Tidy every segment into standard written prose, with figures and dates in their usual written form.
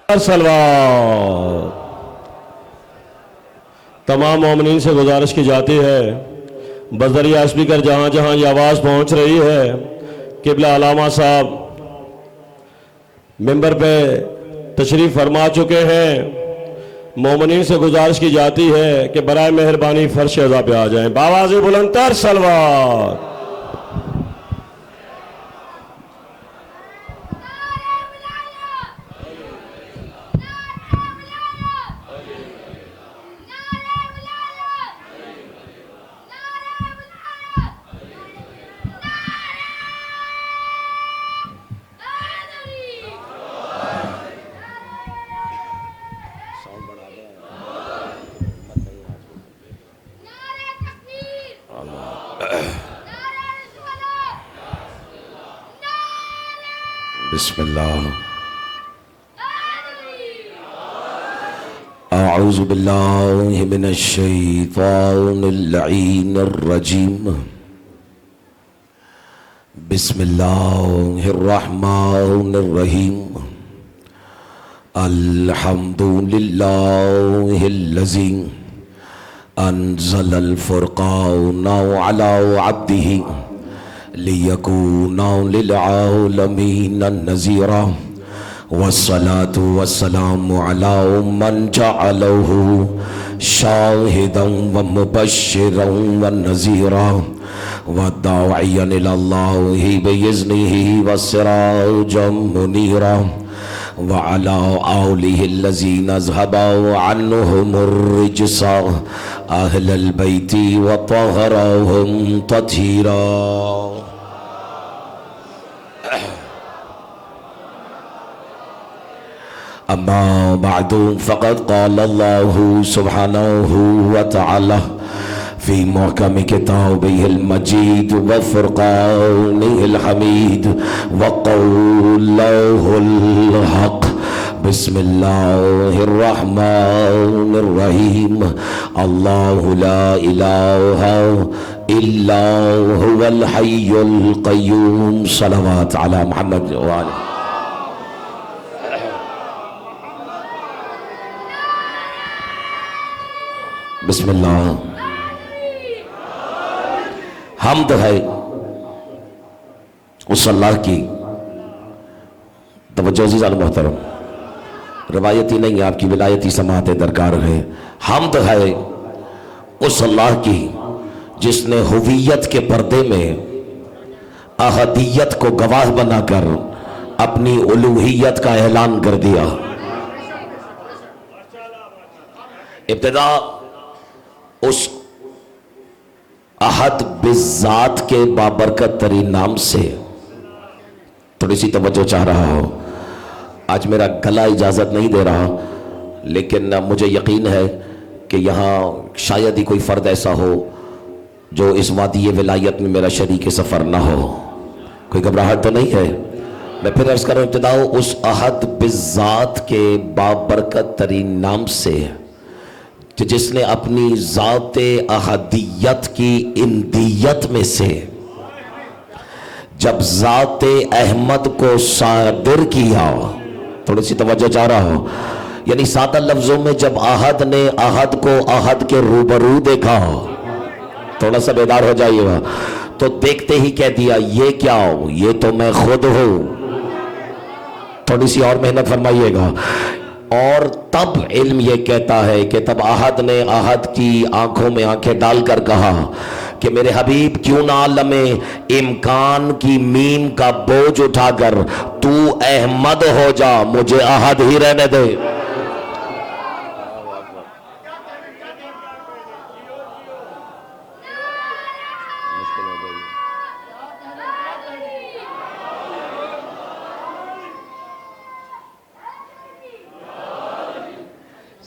सलवार। तमाम मोमिनीन से गुजारिश की जाती है बज़रिया स्पीकर जहाँ जहाँ ये आवाज़ पहुँच रही है, किबला अलामा साहब मिंबर पे तशरीफ़ फरमा चुके हैं। मोमिनीन से गुजारिश की जाती है कि बराए मेहरबानी फर्श अज़ा पे आ जाएं। बावाज़े बुलंदतर सलवार। बिस्मिल्लाह। अऊज़ु बिल्लाहि मिनश शैतानिर रजीम। बिस्मिल्लाहिर रहमानिर रहीम। अल्हम्दुलिल्लाहिल्लज़ी अनज़लल फ़ुरक़ान अला अब्दिही लियकूना लिलआलमीन नज़ीरा वस्सलातु वस्सलामु अला मन जअलहु शाहिदन व मुबश्शिरन व नज़ीरा व दाइयन इलल्लाहि बिइज़्निहि व सिराजम मुनीरा व अला आलिहिल्लज़ीना अज़हबा अन्हुमुर रिज्सा अहलल बैति व तहरहुम तत्हीरा। अम्मा बअदु फ़क़द क़ाल अल्लाहु सुब्हानहु व तआला फ़ी मुहकम किताबिहिल मजीद व फ़ुरक़ानिहिल हमीद व क़ौलिहिल हक़। बिस्मिल्लाहिर रहमानिर रहीम। अल्लाहु ला इलाहा इल्ला हुवल हय्युल क़य्यूम। सलवात अला मुहम्मद व आलिहि। बिस्मिल्लाह। हम्द है उस अल्लाह की, तवज्जो अज़ीज़ान मोहतरम, रवायती नहीं आपकी विलायती समात दरकार है। हम्द है उस अल्लाह की जिसने हुवियत के पर्दे में अहदियत को गवाह बनाकर अपनी उलूहियत का ऐलान कर दिया। इब्तिदा उस अहद बिज़ात के बाबरकत तरीन नाम से थोड़ी सी तवज्जो चाह रहा हो। आज मेरा गला इजाज़त नहीं दे रहा, लेकिन मुझे यकीन है कि यहाँ शायद ही कोई फ़र्द ऐसा हो जो इस वादी विलायत में मेरा शरीक सफ़र ना हो। कोई घबराहट तो नहीं है? मैं फिर अर्ज़ करूँ, इब्तिदा उस अहद बिज़ात के बाबरकत तरीन नाम से कि जिसने अपनी ज़ाते अहदियत की इंदियत में से जब ज़ाते अहमद को सादिर किया, थोड़ी सी तवज्जो चाह रहा हो, यानी सादा लफ्ज़ों में जब अहद ने अहद को अहद के रूबरू देखा, थोड़ा सा बेदार हो जाइएगा, तो देखते ही कह दिया ये क्या हो, ये तो मैं खुद हूँ। थोड़ी सी और मेहनत फरमाइएगा। और तब इल्म ये कहता है कि तब अहद ने अहद की आंखों में आंखें डालकर कहा कि मेरे हबीब क्यों ना आलमे इम्कान की मीम का बोझ उठाकर तू अहमद हो जा, मुझे अहद ही रहने दे।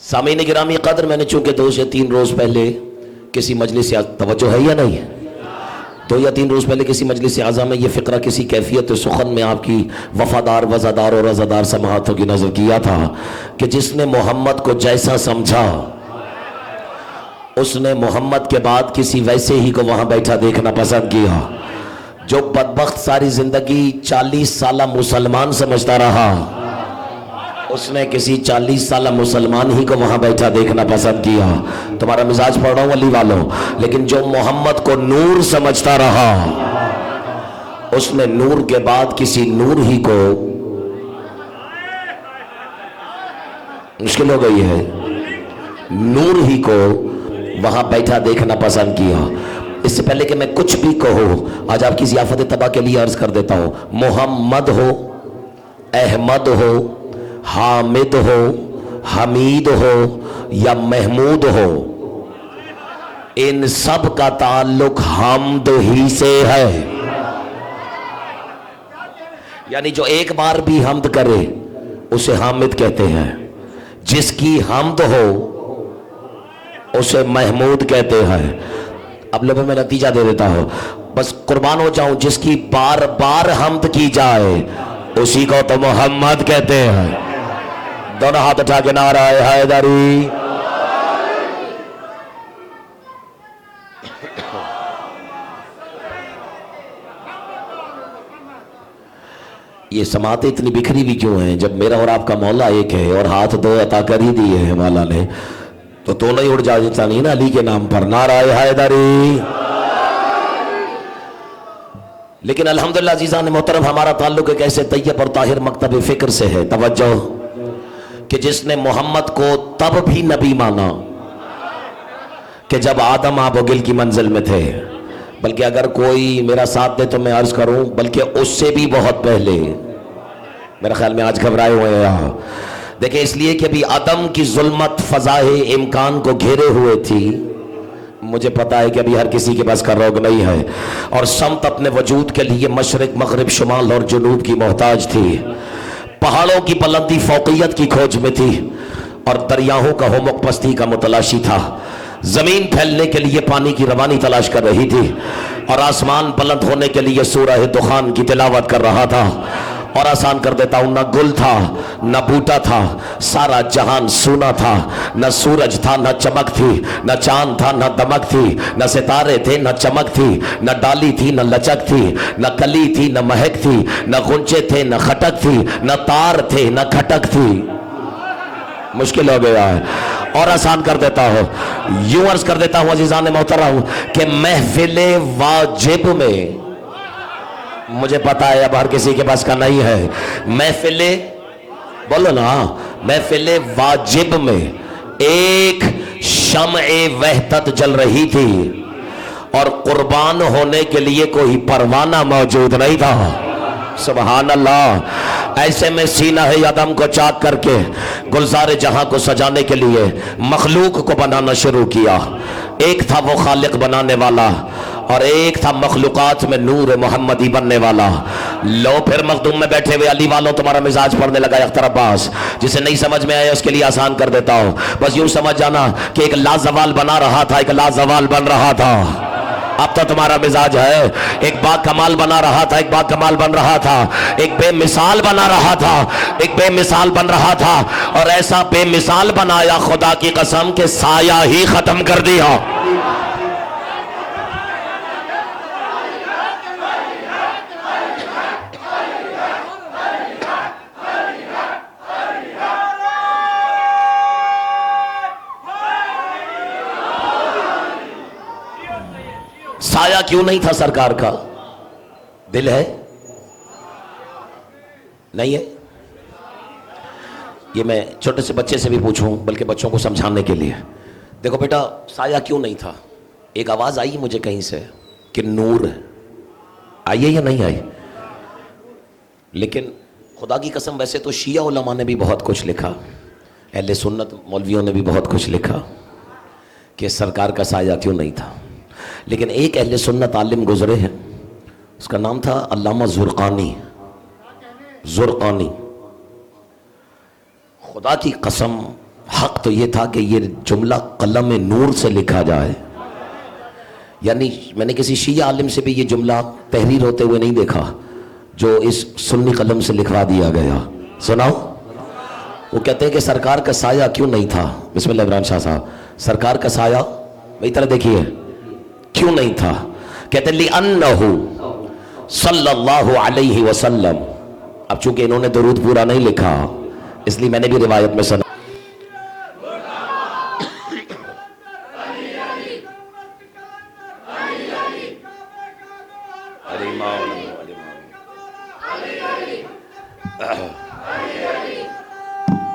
सामीन गिरामी कदर, मैंने चूंकि 2 से 3 रोज़ पहले किसी मजलिस, तवज्जो है या नहीं, 2 या 3 रोज़ पहले किसी मजलिस आज़ा में ये फ़िक्रा किसी कैफियत सुखन में आपकी वफ़ादार वज़ादार और रज़ादार समाअतों की नज़र किया था कि जिसने मोहम्मद को जैसा समझा उसने मोहम्मद के बाद किसी वैसे ही को वहाँ बैठा देखना पसंद किया। जो बदबख्त सारी ज़िंदगी 40 साल मुसलमान समझता रहा, उसने किसी 40 साल मुसलमान ही को वहां बैठा देखना पसंद किया। तुम्हारा मिजाज पढ़ रहा हूं अली वालों, लेकिन जो मोहम्मद को नूर समझता रहा, उसने नूर के बाद किसी नूर ही को, मुश्किल हो गई है, नूर ही को वहां बैठा देखना पसंद किया। इससे पहले कि मैं कुछ भी कहूं, आज आपकी ज़ियाफत तबा के लिए अर्ज कर देता हूं, मोहम्मद हो, अहमद हो, हामिद हो, हमीद हो या महमूद हो, इन सब का ताल्लुक हमद ही से है। यानी जो एक बार भी हमद करे उसे हामिद कहते हैं, जिसकी हमद हो उसे महमूद कहते हैं। अब लोगों में नतीजा दे देता हूं, बस कुर्बान हो जाऊं, जिसकी बार बार हमद की जाए उसी को तो मोहम्मद कहते हैं। दोनों हाथ उठा के नारा हैदरी। ये समातें इतनी बिखरी भी क्यों हैं, जब मेरा और आपका मौला एक है और हाथ दो अता कर ही दिए हैं मौला ने, तो दोनों ही उड़ जाता नहीं ना अली के नाम पर। नारा हैदरी। लेकिन अल्हम्दुलिल्लाह अज़ीज़ान मोहतरम, हमारा ताल्लुक एक ऐसे तैयब और ताहिर मकतब फिक्र से है, तवज्जो, कि जिसने मोहम्मद को तब भी नबी माना कि जब आदम आबोगिल की मंजिल में थे, बल्कि अगर कोई मेरा साथ दे तो मैं अर्ज करूं, बल्कि उससे भी बहुत पहले। मेरे ख्याल में आज घबराए हुए हैं यहाँ, देखिए, इसलिए कि अभी आदम की जुल्मत फजाए इम्कान को घेरे हुए थी। मुझे पता है कि अभी हर किसी के पास का रोग नहीं है, और समत अपने वजूद के लिए मशरिक मगरिब शुमाल और जुनूब की मोहताज थी। पहाड़ों की बुलंदी फौकियत की खोज में थी, और दरियाओं का होमक पस्ती का मुतलाशी था। जमीन फैलने के लिए पानी की रवानी तलाश कर रही थी, और आसमान बुलंद होने के लिए सूरह दुखान की तिलावत कर रहा था। और आसान कर देता हूं, न गुल था न बूटा था, सारा जहान सूना था। न सूरज था न चमक थी, न चांद था न दमक थी, न सितारे थे न चमक थी, न डाली थी न लचक थी, न कली थी न महक थी, न गुंचे थे न खटक थी, न तार थे न खटक थी। मुश्किल हो गया है। और आसान कर देता हूं, यूं अर्ज कर देता हूं अजीजान मोहतरम, कि महफिले वाजिब में, मुझे पता है अब हर किसी के पास का नहीं है, महफिले, बोलो ना, महफिले वाजिब में एक शम्ए वहदत जल रही थी, और कुर्बान होने के लिए कोई परवाना मौजूद नहीं था। सुभान अल्लाह। ऐसे में सीना है आदम को चाक करके गुलजार जहां को सजाने के लिए मखलूक को बनाना शुरू किया। एक था वो खालिक बनाने वाला, और एक था मखलूकात में नूर मोहम्मदी बनने वाला। लो फिर मखदूम में बैठे हुए अली वालों, तुम्हारा मिजाज पढ़ने लगा अख्तर अब्बास। जिसे नहीं समझ में आया उसके लिए आसान कर देता हूं, बस यूं समझ जाना कि एक लाजवाल बना रहा था, एक लाजवाल बन रहा था। अब तो तुम्हारा मिजाज है, एक बाग कमाल बना रहा था, एक बाग कमाल बन रहा था, एक बेमिसाल बना रहा था, एक बेमिसाल बन रहा था, और ऐसा बेमिसाल बनाया खुदा की कसम के साया ही खत्म कर दिया। साया क्यों नहीं था सरकार का? दिल है नहीं है? ये मैं छोटे से बच्चे से भी पूछूं, बल्कि बच्चों को समझाने के लिए। देखो बेटा, साया क्यों नहीं था? एक आवाज आई मुझे कहीं से कि नूर आई है या नहीं आई, लेकिन खुदा की कसम वैसे तो शिया उलमा ने भी बहुत कुछ लिखा, अहले सुन्नत मौलवियों ने भी बहुत कुछ लिखा कि सरकार का साया क्यों नहीं था। लेकिन एक अहले सुन्नत आलिम गुजरे हैं, उसका नाम था अल्लामा ज़ुरक़ानी। ज़ुरक़ानी, खुदा की कसम हक तो ये था कि ये जुमला कलम नूर से लिखा जाए। यानी मैंने किसी शिया आलिम से भी ये जुमला तहरीर होते हुए नहीं देखा जो इस सुन्नी कलम से लिखवा दिया गया। सुनाओ, वो कहते हैं कि सरकार का साया क्यों नहीं था। बिस्मिल्लाह इमरान शाह साहब, सरकार का साया वही तरह देखिए क्यों नहीं था। कहते लिअन्नहु सल्लल्लाहु अलैहि वसल्लम। अब चूंकि इन्होंने दरूद पूरा नहीं लिखा, इसलिए मैंने भी रिवायत में सुना।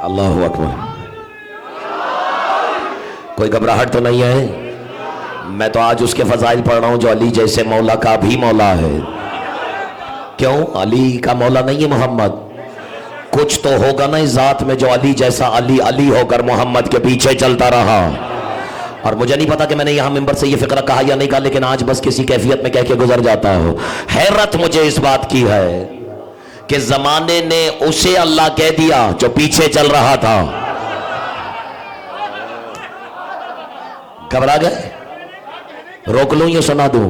अल्लाहु अकबर। कोई घबराहट तो नहीं है? मैं तो आज उसके फजाइल पढ़ रहा हूं जो अली जैसे मौला का भी मौला है। क्यों? अली का मौला नहीं है मोहम्मद? कुछ तो होगा ना इस जात में जो अली जैसा अली अली होकर मोहम्मद के पीछे चलता रहा। और मुझे नहीं पता कि मैंने यहां मिंबर से ये फिक्र कहा या नहीं कहा, लेकिन आज बस किसी कैफियत में कह के गुजर जाता हूं। हैरत मुझे इस बात की है कि जमाने ने उसे अल्लाह कह दिया जो पीछे चल रहा था। घबरा गए? रोक लूं या सुना दूं?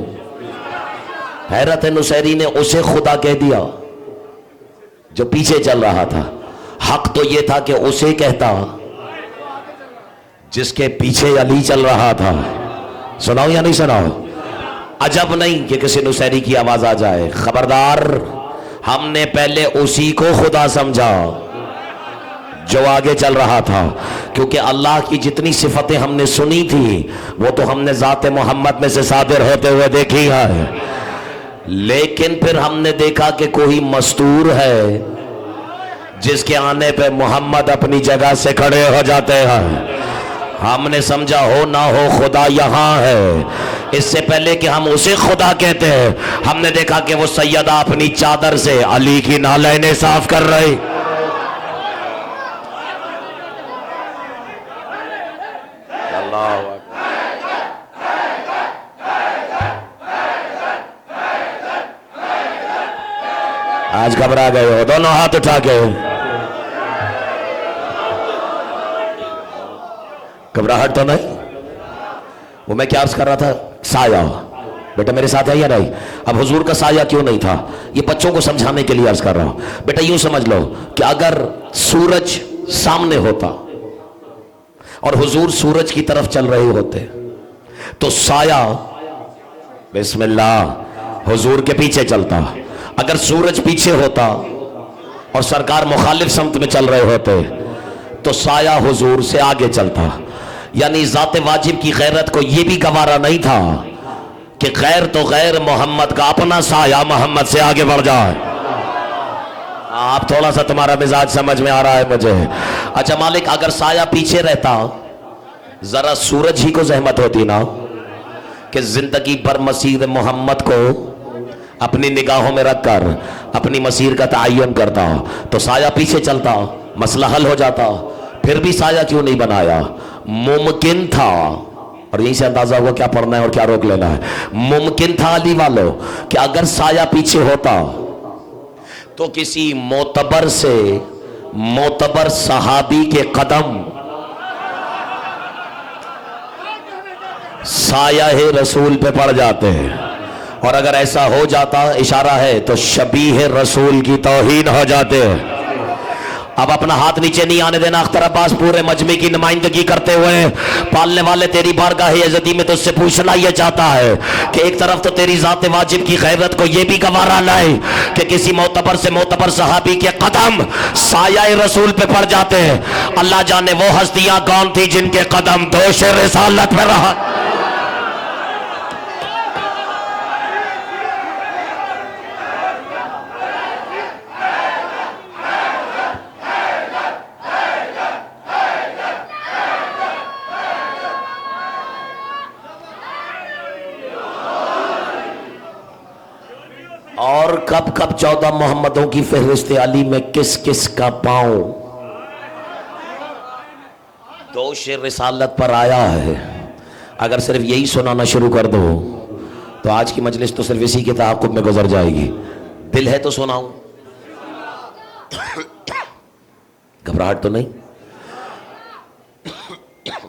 हैरत नुसैरी ने उसे खुदा कह दिया जो पीछे चल रहा था। हक तो यह था कि उसे कहता जिसके पीछे अली चल रहा था। सुनाओ या नहीं सुनाओ? अजब नहीं कि किसी नुसैरी की आवाज आ जाए, खबरदार, हमने पहले उसी को खुदा समझा जो आगे चल रहा था, क्योंकि अल्लाह की जितनी सिफतें हमने सुनी थी वो तो हमने ज़ात मोहम्मद में से सादिर होते हुए देखी है। लेकिन फिर हमने देखा कि कोई मस्तूर है जिसके आने पे मोहम्मद अपनी जगह से खड़े हो जाते हैं। हमने समझा हो ना हो खुदा यहां है। इससे पहले कि हम उसे खुदा कहते हैं, हमने देखा कि वो सैयदा अपनी चादर से अली की नालैने साफ कर रही। आज घबरा गए हो? दोनों हाथ उठा के। घबराहट तो नहीं? वो मैं क्या अर्ज कर रहा था? साया। बेटा मेरे साथ है या नहीं? अब हुजूर का साया क्यों नहीं था, ये बच्चों को समझाने के लिए अर्ज कर रहा हूं। बेटा यूं समझ लो कि अगर सूरज सामने होता और हुजूर सूरज की तरफ चल रहे होते तो साया बिस्मिल्लाह हुजूर के पीछे चलता। अगर सूरज पीछे होता और सरकार मुखालिफ समत में चल रहे होते तो साया हुजूर से आगे चलता। यानी ज़ात वाजिब की गैरत को यह भी गवारा नहीं था कि गैर तो गैर मोहम्मद का अपना साया मोहम्मद से आगे बढ़ जाए। आप थोड़ा सा तुम्हारा मिजाज समझ में आ रहा है मुझे। अच्छा मालिक, अगर साया पीछे रहता जरा सूरज ही को जहमत होती ना कि जिंदगी भर मसीर मोहम्मद को अपनी निगाहों में रखकर अपनी मसीर का तयन करता तो साया पीछे चलता, मसला हल हो जाता। फिर भी साया क्यों नहीं बनाया? मुमकिन था, और यहीं से अंदाजा हुआ क्या पढ़ना है और क्या रोक लेना है। मुमकिन था अली वालों कि अगर साया पीछे होता तो किसी मोतबर से मोतबर सहाबी के कदम साया है रसूल पे पड़ जाते हैं, और अगर ऐसा हो जाता, इशारा है, तो शबीह रसूल की तौहीन हो जाते हैं। अब अपना हाथ नीचे नहीं आने देना। अख्तर अब्बास पूरे मजमे की नुमाइंदगी करते हुए पालने वाले तेरी बारगाह इज़्ज़ती में तुझसे पूछना यह चाहता है कि एक तरफ तो तेरी ज़ात वाजिब की गैरत को यह भी गवारा लाए कि किसी मोतबर से मोतबर सहाबी के कदम साया रसूल पे पड़ जाते हैं। अल्लाह जाने वो हस्तियां कौन थी जिनके कदम दोष रिसालत पे रहा। और कब कब 14 मोहम्मदों की फहरिस्त अली में किस किस का पांव दोष रिसालत पर आया है। अगर सिर्फ यही सुनाना शुरू कर दो तो आज की मजलिस तो सिर्फ इसी के ताक़ुब में गुजर जाएगी। दिल है तो सुनाऊं? घबराहट तो नहीं?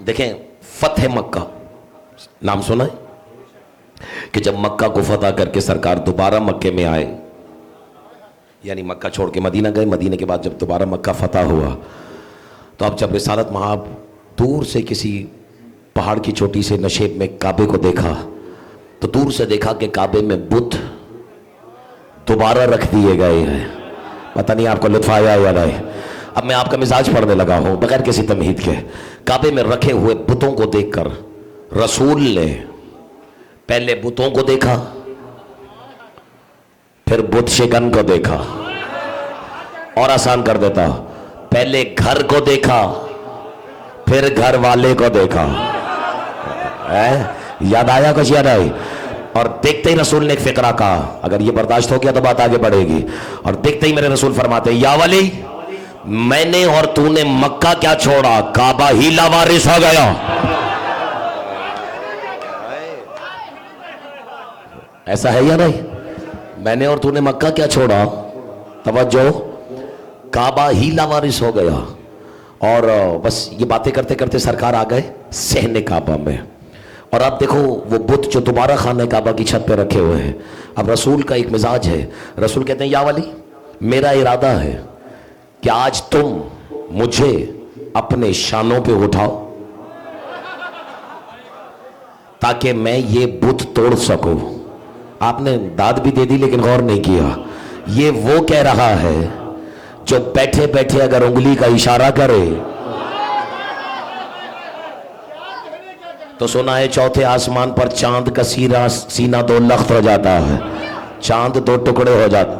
देखें, फतेह मक्का नाम सुना है कि जब मक्का को फतह करके सरकार दोबारा मक्के में आए, यानी मक्का छोड़ के मदीना गए, मदीने के बाद जब दोबारा मक्का फतह हुआ तो अब जब रिसालत महाब दूर से किसी पहाड़ की चोटी से नशेब में काबे को देखा तो दूर से देखा कि काबे में बुत दोबारा रख दिए गए हैं। पता नहीं आपको लुत्फ आया या नहीं? अब मैं आपका मिजाज पढ़ने लगा हूं बगैर किसी तमहीद के। काबे में रखे हुए बुतों को देखकर रसूल ने पहले बुतों को देखा, फिर बुत शिकन को देखा, और आसान कर देता, पहले घर को देखा, फिर घर वाले को देखा। याद आया? कुछ याद आई? और देखते ही रसूल ने एक फिक्रा कहा, अगर ये बर्दाश्त हो गया तो बात आगे बढ़ेगी। और देखते ही मेरे रसूल फरमाते, या वली, मैंने और तूने मक्का क्या छोड़ा, काबा ही लावारिस हो गया। ऐसा है या नहीं? मैंने और तूने मक्का क्या छोड़ा, तवज्जो, काबा ही लावारिस हो गया। और बस ये बातें करते करते सरकार आ गए सहने काबा में। और अब देखो वो बुत जो दोबारा खाने काबा की छत पे रखे हुए हैं। अब रसूल का एक मिजाज है, रसूल कहते हैं, या वली, मेरा इरादा है कि आज तुम मुझे अपने शानों पे उठाओ ताकि मैं ये बुत तोड़ सकूं। आपने दाद भी दे दी लेकिन गौर नहीं किया। ये वो कह रहा है जो बैठे बैठे अगर उंगली का इशारा करे तो सुना है चौथे आसमान पर चांद का सीना दो लख्त हो जाता है, चांद दो टुकड़े हो जाता।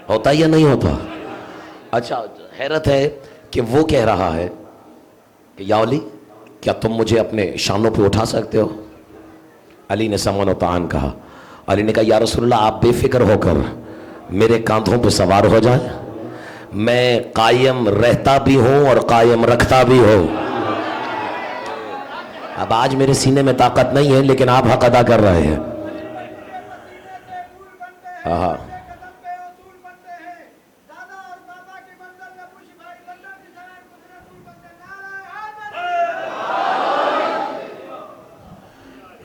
होता या नहीं होता? अच्छा, हैरत है कि वो कह रहा है कि या अली, क्या तुम मुझे अपने शानों पे उठा सकते हो? अली ने समन तान कहा। अली ने कहा, या रसूलल्लाह, आप बेफिक्र होकर मेरे कांधों पे सवार हो जाए, मैं कायम रहता भी हूं और कायम रखता भी हूं। अब आज मेरे सीने में ताकत नहीं है लेकिन आप हक अदा कर रहे हैं। हाँ,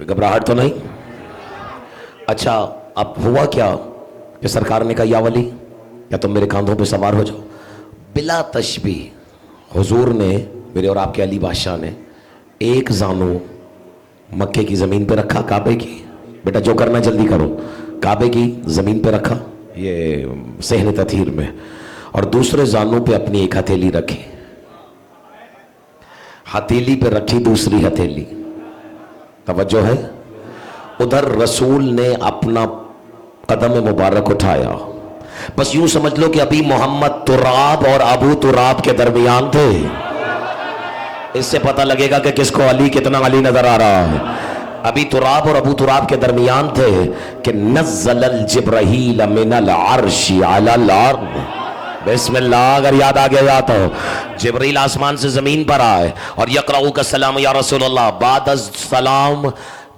घबराहट तो नहीं? अच्छा, अब हुआ क्या कि सरकार ने कहा, या वली, क्या तुम मेरे कांधों पे सवार हो जाओ। बिला तशबीह हुजूर ने, मेरे और आपके अली बादशाह ने, एक जानू मक्के की ज़मीन पे रखा, काबे की, बेटा जो करना जल्दी करो, काबे की ज़मीन पे रखा, ये सहन तथीर में, और दूसरे जानू पे अपनी एक हथेली रखी, हथेली पे रखी दूसरी हथेली, तवज्जो है। उधर रसूल ने अपना कदम मुबारक उठाया। बस यूं समझ लो कि अभी मोहम्मद तुराब और अबू तुराब के दरमियान थे। इससे पता लगेगा कि किसको अली, कितना अली नजर आ रहा है। अभी तुराब और अबू तुराब के दरमियान थे कि नज़्ज़लल जिब्राहील मिनल अर्शी अलल अर्द। बिस्मिल्लाह, अगर याद आ गया तो जिब्रील आसमान से जमीन पर आए और यक़रऊ का सलाम या रसूलल्लाह, बाद सलाम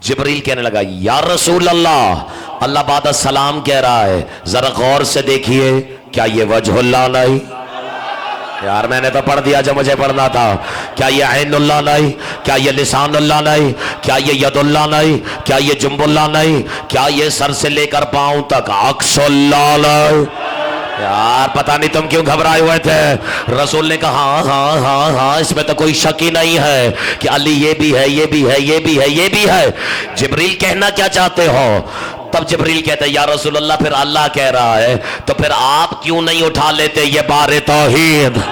जिब्रील कहने लगा, या रसूल अल्लाह, अल्लाह बाद सलाम कह रहा है, जरा गौर से देखिए, क्या ये वजहुल्लाह नहीं? यार मैंने तो पढ़ दिया जो मुझे पढ़ना था। क्या ये ऐनुल्लाह नहीं? क्या ये लिसानुल्लाह नहीं? क्या ये यदुल्लाह नहीं? क्या ये जुम्बुल्लाह नहीं? क्या ये सर से लेकर पांव तक अक्सुल्लाह नहीं? यार पता नहीं तुम क्यों घबराए हुए थे। रसूल ने कहा, हाँ हाँ हाँ हाँ, इसमें तो कोई शक ही नहीं है कि अली ये भी है, ये भी है, ये भी है, ये भी है। जिब्रील कहना क्या चाहते हो? तब जिब्रील कहते हैं, या रसूल अल्लाह, फिर अल्लाह कह रहा है तो फिर आप क्यों नहीं उठा लेते ये बारे तौहीद?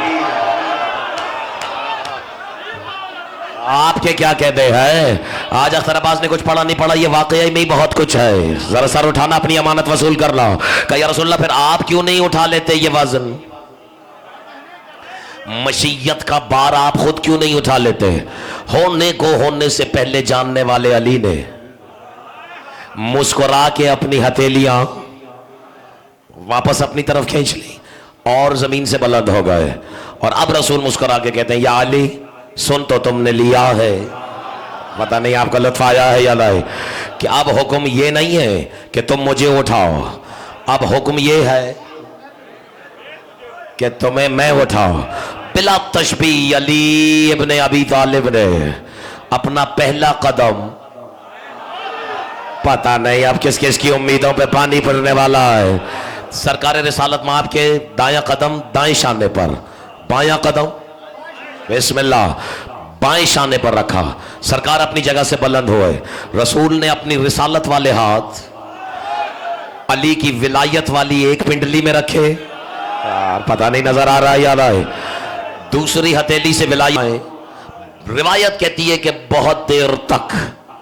आपके क्या कहते हैं? आज अख्तर अब्बास ने कुछ पढ़ा नहीं पढ़ा, ये वाकई में ही बहुत कुछ है। जरा सर उठाना, अपनी अमानत वसूल कर लो। कहा, या रसूलल्लाह, फिर आप क्यों नहीं उठा लेते ये वजन? मशीयत का बार आप खुद क्यों नहीं उठा लेते? होने को होने से पहले जानने वाले अली ने मुस्कुरा के अपनी हथेलियां वापस अपनी तरफ खींच ली और जमीन से बुलंद हो गए। और अब रसूल मुस्कुरा के कहते हैं, या अली, सुन तो तुमने लिया है, पता नहीं आपका लुत्फ आया है या नहीं, कि अब हुक्म ये नहीं है कि तुम मुझे उठाओ, अब हुक्म ये है कि तुम्हें मैं उठाओ। बिला तशबीह अली इब्ने अबी तालिब ने अपना पहला कदम, पता नहीं अब किस किस की उम्मीदों पे पानी पड़ने वाला है। सरकार रिसालत में आपके दायां कदम दाएं शाने पर, बायां कदम बिस्मिल्लाह बाएं शाने पर रखा। सरकार अपनी जगह से बुलंद हुए। रसूल ने अपनी रिसालत वाले हाथ अली की विलायत वाली एक पिंडली में रखे। यार पता नहीं नजर आ रहा है या नहीं? दूसरी हथेली से विलाई। रिवायत कहती है कि बहुत देर तक,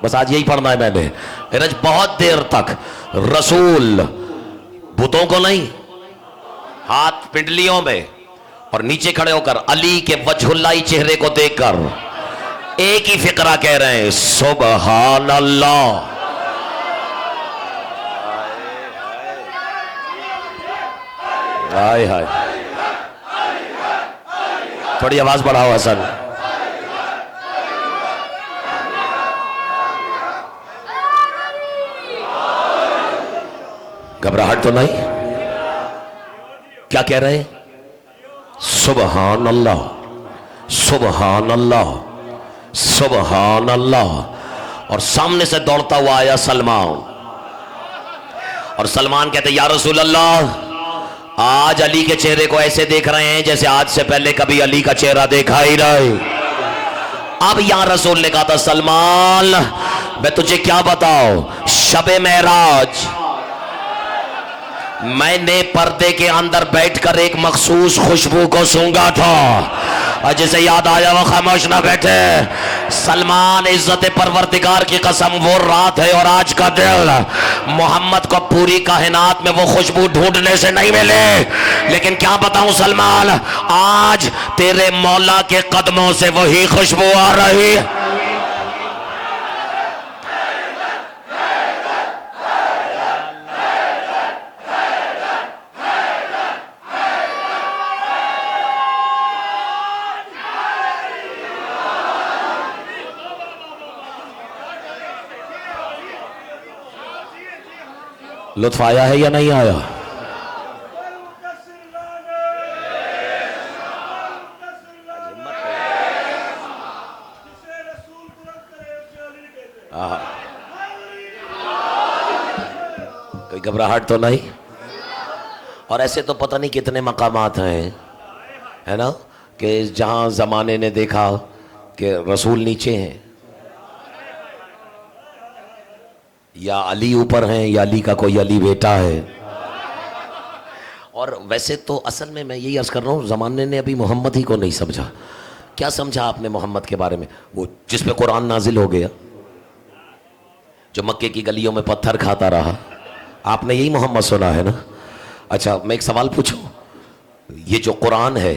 बस आज यही पढ़ना है मैंने, बहुत देर तक रसूल बुतों को नहीं, हाथ पिंडलियों में और नीचे खड़े होकर अली के वजहुल्लाही चेहरे को देखकर एक ही फिक्रा कह रहे हैं, सुबहान अल्लाह। हाय हाय, थोड़ी आवाज बढ़ाओ हसन। घबराहट तो नहीं? क्या कह रहे हैं? सुबहान अल्लाह, सुबहान अल्लाह, सुबहान अल्लाह। और सामने से दौड़ता हुआ आया सलमान, और सलमान कहते या रसूल अल्लाह, आज अली के चेहरे को ऐसे देख रहे हैं जैसे आज से पहले कभी अली का चेहरा देखा ही नहीं। अब या रसूल ने कहा था, सलमान मैं तुझे क्या बताऊं, शबे मेराज मैंने पर्दे के अंदर बैठकर एक मखसूस खुशबू को सूंघा था, और जिसे याद आया वो खामोश ना बैठे। सलमान, इज्जत परवरदिगार की कसम, वो रात है और आज का दिल, मोहम्मद को पूरी कायनात में वो खुशबू ढूंढने से नहीं मिले। लेकिन क्या बताऊं सलमान, आज तेरे मौला के कदमों से वही खुशबू आ रही। लुत्फ आया है या नहीं आया? कोई घबराहट तो नहीं? और ऐसे तो पता नहीं कितने मकामात हैं, है ना, कि जहां जमाने ने देखा कि रसूल नीचे हैं या अली ऊपर हैं या अली का कोई अली बेटा है। और वैसे तो असल में मैं यही अर्ज कर रहा हूँ, ज़माने ने अभी मोहम्मद ही को नहीं समझा। क्या समझा आपने मोहम्मद के बारे में? वो जिस पे कुरान नाजिल हो गया, जो मक्के की गलियों में पत्थर खाता रहा, आपने यही मोहम्मद सुना है ना? अच्छा, मैं एक सवाल पूछूं, ये जो कुरान है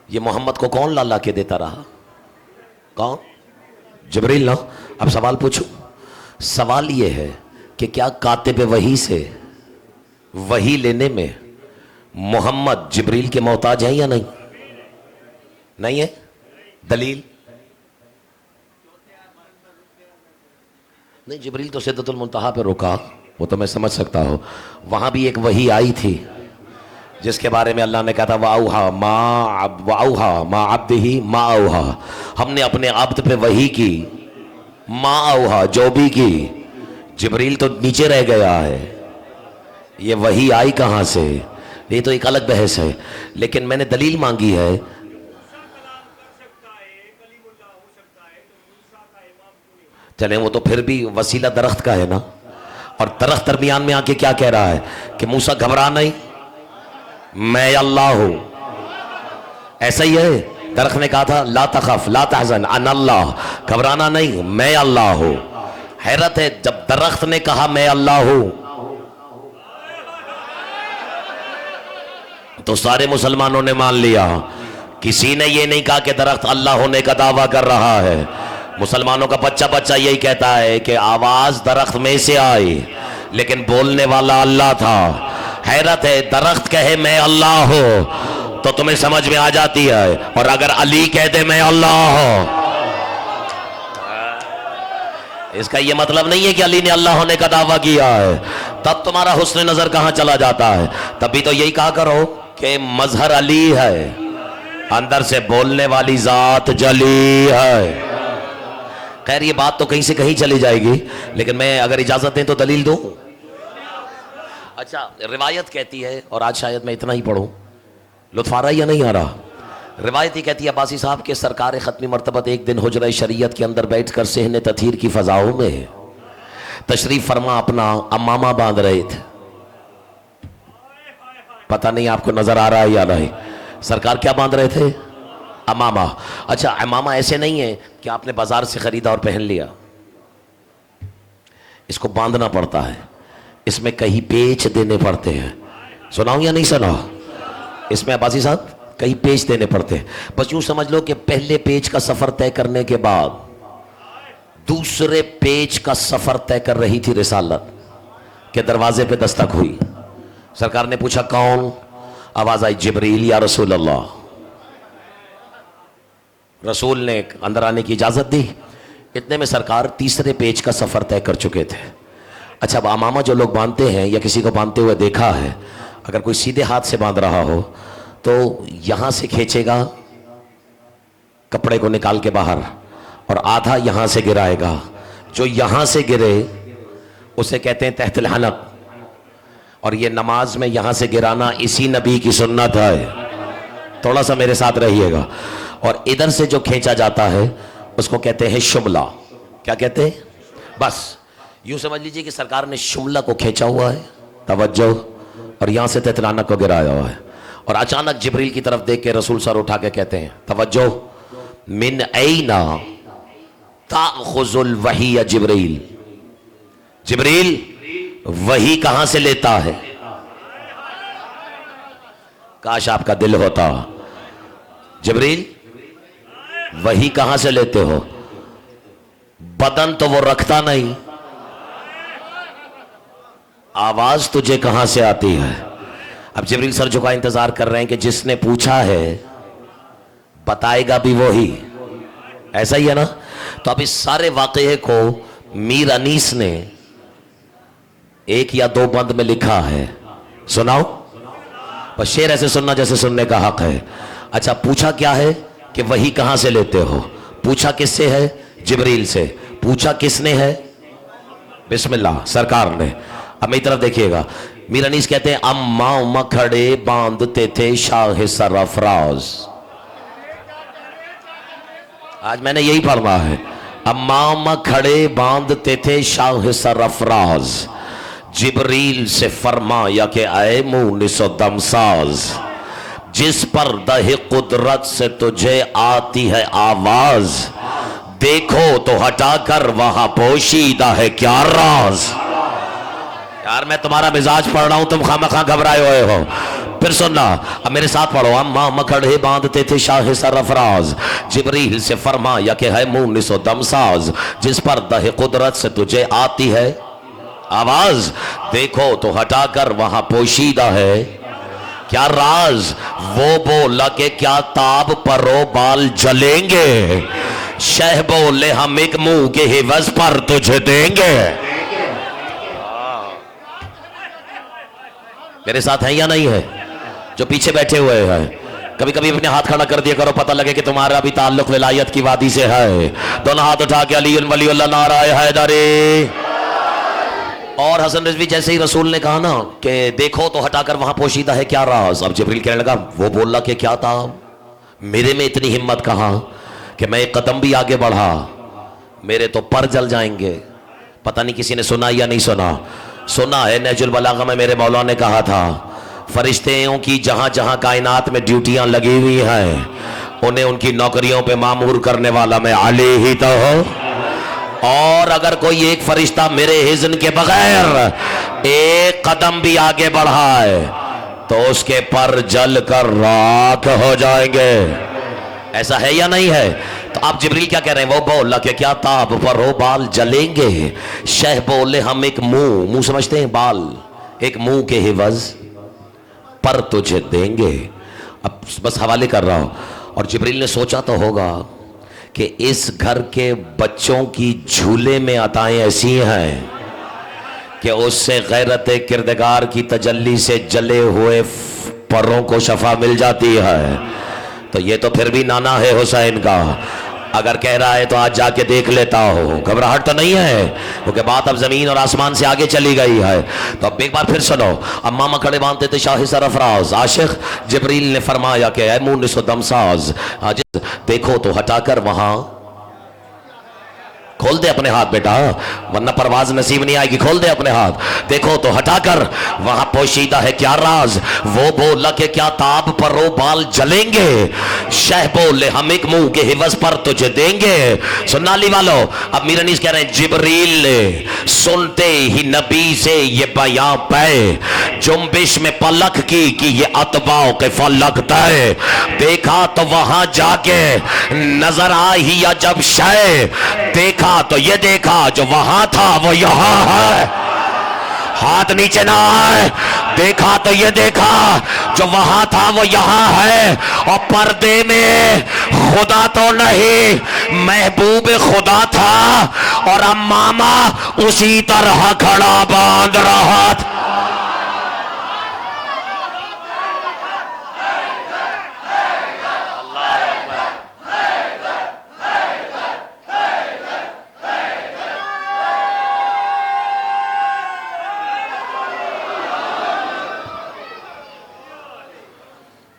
ये मोहम्मद को कौन ला के देता रहा? कौन? जिब्रील ना। अब सवाल पूछूं, सवाल ये है कि क्या कातिब वही से वही लेने में मोहम्मद जिब्रील के मोहताज हैं या नहीं? नहीं है? दलील? नहीं, जिब्रील तो सिद्दतुल मुंतहा पे रुका, वो तो मैं समझ सकता हूं। वहां भी एक वही आई थी जिसके बारे में अल्लाह ने कहा था, वाउहा मा अब्दिही मा औहा, हमने अपने अब्द पे वही की, मा औहा, जो भी की। जिब्रील तो नीचे रह गया है, ये वही आई कहां से? ये तो एक अलग बहस है, लेकिन मैंने दलील मांगी है। चले, वो तो फिर भी वसीला दरख्त का है ना, और दरख्त दरमियान में आके क्या कह रहा है कि मूसा घबरा नहीं, मैं अल्लाह हूं। ऐसा ही है, दरख्त ने कहा था ला तखफ ला तहज़न अन अल्लाह, घबराना नहीं, मैं अल्लाह हूं। हैरत है, जब दरख्त ने कहा मैं अल्लाह हूं तो सारे मुसलमानों ने मान लिया। किसी ने यह नहीं कहा कि दरख्त अल्लाह होने का दावा कर रहा है। मुसलमानों का बच्चा बच्चा यही कहता है कि आवाज दरख्त में से आई, लेकिन बोलने वाला अल्लाह था। हैरत है, दरख्त कहे मैं अल्लाह हूं तो तुम्हें समझ में आ जाती है, और अगर अली कह दे मैं अल्लाह हूं, इसका यह मतलब नहीं है कि अली ने अल्लाह होने का दावा किया है। तब तुम्हारा हुस्न नजर कहां चला जाता है? तभी तो यही कहा करो कि मजहर अली है, अंदर से बोलने वाली जात जली है। खैर, ये बात तो कहीं से कहीं चली जाएगी, लेकिन मैं अगर इजाजत दें तो दलील दूं। अच्छा, रिवायत कहती है, और आज शायद मैं इतना ही पढ़ूं, लुत्फ आ रहा या नहीं आ रहा? रिवायत ही कहती है, अब्बासी साहब के सरकार खत्मी मरतबत एक दिन हुजरा शरीयत के अंदर बैठकर सेहने तथीर की फजाओं में तशरीफ फरमा अपना अम्मामा बांध रहे थे। पता नहीं आपको नजर आ रहा है या नहीं? सरकार क्या बांध रहे थे? अमामा। अच्छा, अमामा ऐसे नहीं है कि आपने बाजार से खरीदा और पहन लिया, इसको बांधना पड़ता है, इसमें कहीं पेच देने पड़ते हैं। सुनाऊं या नहीं सुनाओ? इसमें अब्बासी साहब कहीं पेच देने पड़ते हैं। बस यूं समझ लो कि पहले पेच का सफर तय करने के बाद दूसरे पेच का सफर तय कर रही थी रिसालत के दरवाजे पे दस्तक हुई। सरकार ने पूछा कौन? आवाज आई जिब्रील या रसूल अल्लाह। रसूल ने अंदर आने की इजाजत दी। इतने में सरकार तीसरे पेज का सफर तय कर चुके थे। अच्छा, अब अमामा जो लोग बांधते हैं या किसी को बांधते हुए देखा है, अगर कोई सीधे हाथ से बांध रहा हो तो यहां से खींचेगा कपड़े को निकाल के बाहर और आधा यहां से गिराएगा। जो यहां से गिरे उसे कहते हैं तहतल हनक। और ये नमाज में यहां से गिराना इसी नबी की सुन्नत है। थोड़ा सा मेरे साथ रहिएगा। और इधर से जो खींचा जाता है उसको कहते हैं शुमला। क्या कहते हैं? बस यूं समझ लीजिए कि सरकार ने शुमला को खींचा हुआ है, तवज्जो, और यहां से तहतल हनक को गिराया हुआ है। और अचानक जिब्रील की तरफ देख के रसूल सर उठा के कहते हैं, तवज्जो, मिन ऐना ताखुजुल वही या जिब्रील। जिब्रील वही कहां से लेता है? काश आपका दिल होता। जिब्रील वही कहां से लेते हो? बदन तो वो रखता नहीं, आवाज तुझे कहां से आती है? अब जिब्रील सर झुका इंतजार कर रहे हैं कि जिसने पूछा है बताएगा भी वो ही। ऐसा ही है ना? तो अब इस सारे वाकये को मीर अनीस ने एक या दो बंद में लिखा है। सुनाओ? बस शेर ऐसे सुनना जैसे सुनने का हक है। अच्छा, पूछा क्या है कि वही कहां से लेते हो? पूछा किससे है? जिब्रील से। पूछा किसने है? बिस्मिल्लाह, सरकार ने। अब मेरी तरफ देखिएगा। मीर अनीस कहते हैं, अम्मा मखड़े बांधते थे शाह सरफराज। आज मैंने यही पढ़ना है। अम्मा मखड़े बांधते थे शाह सरफराज, जिब्रील से फरमाया कि आए मुनिसो दमसाज, जिस पर दहे कुदरत से तुझे आती है आवाज, देखो तो हटाकर वहां पोशीदा है क्या राज। यार मैं तुम्हारा मिजाज पढ़ रहा हूं, तुम खामखा घबराए हुए हो। फिर सुनना, अब मेरे साथ पढ़ो। अम्मा मखड़े बांधते थे शाह सरफराज, जिब्रील से फरमाया कि है मुनिसो दमसाज, जिस पर दहे कुदरत से तुझे आती है आवाज, देखो तो हटाकर वहां पोशीदा है क्या राज। वो बोला कि क्या ताब परो बाल जलेंगे, शह बोले हम एक मुंह के हिवज पर तुझे देंगे। मेरे साथ है या नहीं है? जो पीछे बैठे हुए हैं कभी कभी अपने हाथ खड़ा कर दिया करो, पता लगे कि तुम्हारा भी ताल्लुक विलायत की वादी से है। दोनों हाथ उठा के अली वलीउल्लाह नाराए हैदरी। और हसन रिजवी जैसे ही रसूल ने कहा ना कि देखो तो हटाकर वहां पोशीदा है क्या राज, अब जिब्रील कहने लगा वो बोला कि क्या था? मेरे में इतनी हिम्मत कहां कि मैं एक कदम भी आगे बढ़ा, मेरे तो पर जल जाएंगे। पता नहीं किसी ने सुना या नहीं सुना। सुना है, नहजुल बलागा में मेरे मौला ने कहा था, फरिश्तों की जहां जहां कायनात में ड्यूटियां लगी हुई हैं, उन्हें उनकी नौकरियों पे मामूर करने वाला मैं अली ही तो हूं। और अगर कोई एक फरिश्ता मेरे इज़्न के बगैर एक कदम भी आगे बढ़ाए तो उसके पर जल कर राख हो जाएंगे। ऐसा है या नहीं है? तो आप जिब्रील क्या कह रहे हैं? वो बोला कि क्या ताब पर हो बाल जलेंगे, शह बोले हम एक मुंह समझते हैं बाल, एक मुंह के हिवज पर तुझे देंगे। अब बस हवाले कर रहा हूं। और जिब्रील ने सोचा तो होगा कि इस घर के बच्चों की झूले में अताएं ऐसी हैं कि उससे गैरत किरदगार की तजल्ली से जले हुए परों को शफा मिल जाती है। तो ये तो फिर भी नाना है हुसैन का। अगर कह रहा है तो आज जाके देख लेता हो, घबराहट तो नहीं है, क्योंकि बात अब जमीन और आसमान से आगे चली गई है। तो अब एक बार फिर सुनो। अम्मा मखड़े बांधते थे शाह सरफराज, आशिक जिब्रील ने फरमाया कि ऐ मुनिसो दमसाज, देखो तो हटाकर वहां खोल दे अपने हाथ बेटा, वरना परवाज नसीब नहीं आएगी। खोल दे अपने हाथ, देखो तो हटाकर वहां पोशीदा है क्या राज। वो बोला कि क्या ताब पर वो बाल जलेंगे, शह बोले हम एक मुंह के हिवस पर तुझे देंगे। सुनाली वालों, अब मीर अनीस कह रहे हैं जिब्रील ने सुनते ही नबी से ये बयां पे जुम्बिश में पलक की कि ये अतबाओ के फलक तय। देखा तो वहां जाके नजर आई अजब शय, देखा तो ये देखा जो वहां था वो यहां है। हाथ नीचे ना आए, देखा तो ये देखा जो वहां था वो यहां है। और पर्दे में खुदा तो नहीं महबूब खुदा था, और अम्मामा उसी तरह खड़ा बांध रहा था।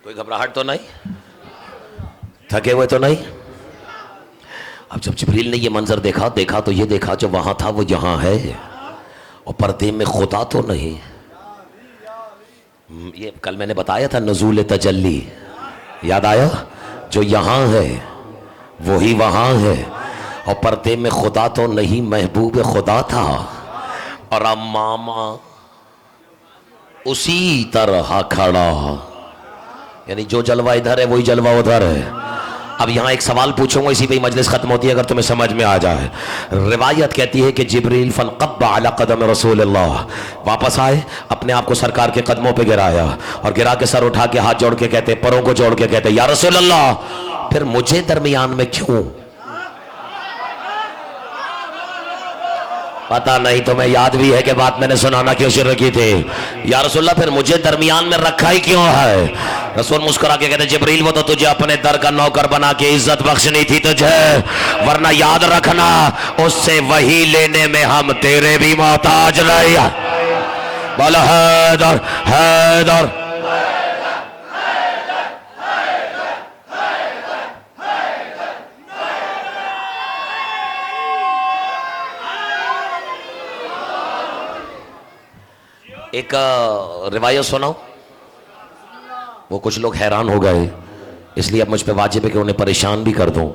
कोई घबराहट तो नहीं, थके हुए तो नहीं। अब जब जिब्रील ने ये मंजर देखा, देखा तो ये देखा जो वहां था वो यहां है, और पर्दे में खुदा तो नहीं। ये कल मैंने बताया था नुज़ूल तजल्ली, याद आया? जो यहां है वही वहां है, और पर्दे में खुदा तो नहीं महबूब खुदा था, और अम्मामा उसी तरह खड़ा। यानी जो जलवा इधर है वही जलवा उधर है। अब यहाँ एक सवाल पूछूंगा, इसी पे ही मजलिस खत्म होती है अगर तुम्हें समझ में आ जाए। रिवायत कहती है कि जिब्रील फनक़ब्ब अला क़दम रसूलुल्लाह, वापस आए, अपने आप को सरकार के कदमों पे गिराया, और गिरा के सर उठा के हाथ जोड़ के कहते, पैरों को जोड़ के कहते, या रसूलल्लाह फिर मुझे दरमियान में क्यों? पता नहीं तुम्हें याद भी है कि बात मैंने सुनाना क्यों शुरू की थी। या रसूलल्लाह फिर मुझे दरमियान में रखा ही क्यों है? रसूल मुस्कुरा के कहते, जिब्रील वो तो तुझे अपने दर का नौकर बना के इज्जत बख्शनी थी तुझे, वरना याद रखना उससे वही लेने में हम तेरे भी मोहताज नहीं। बोलो हैदर हैदर। एक रिवायत सुनाओ, वो कुछ लोग हैरान हो गए, इसलिए अब मुझ पे वाजिब है कि उन्हें परेशान भी कर दूं।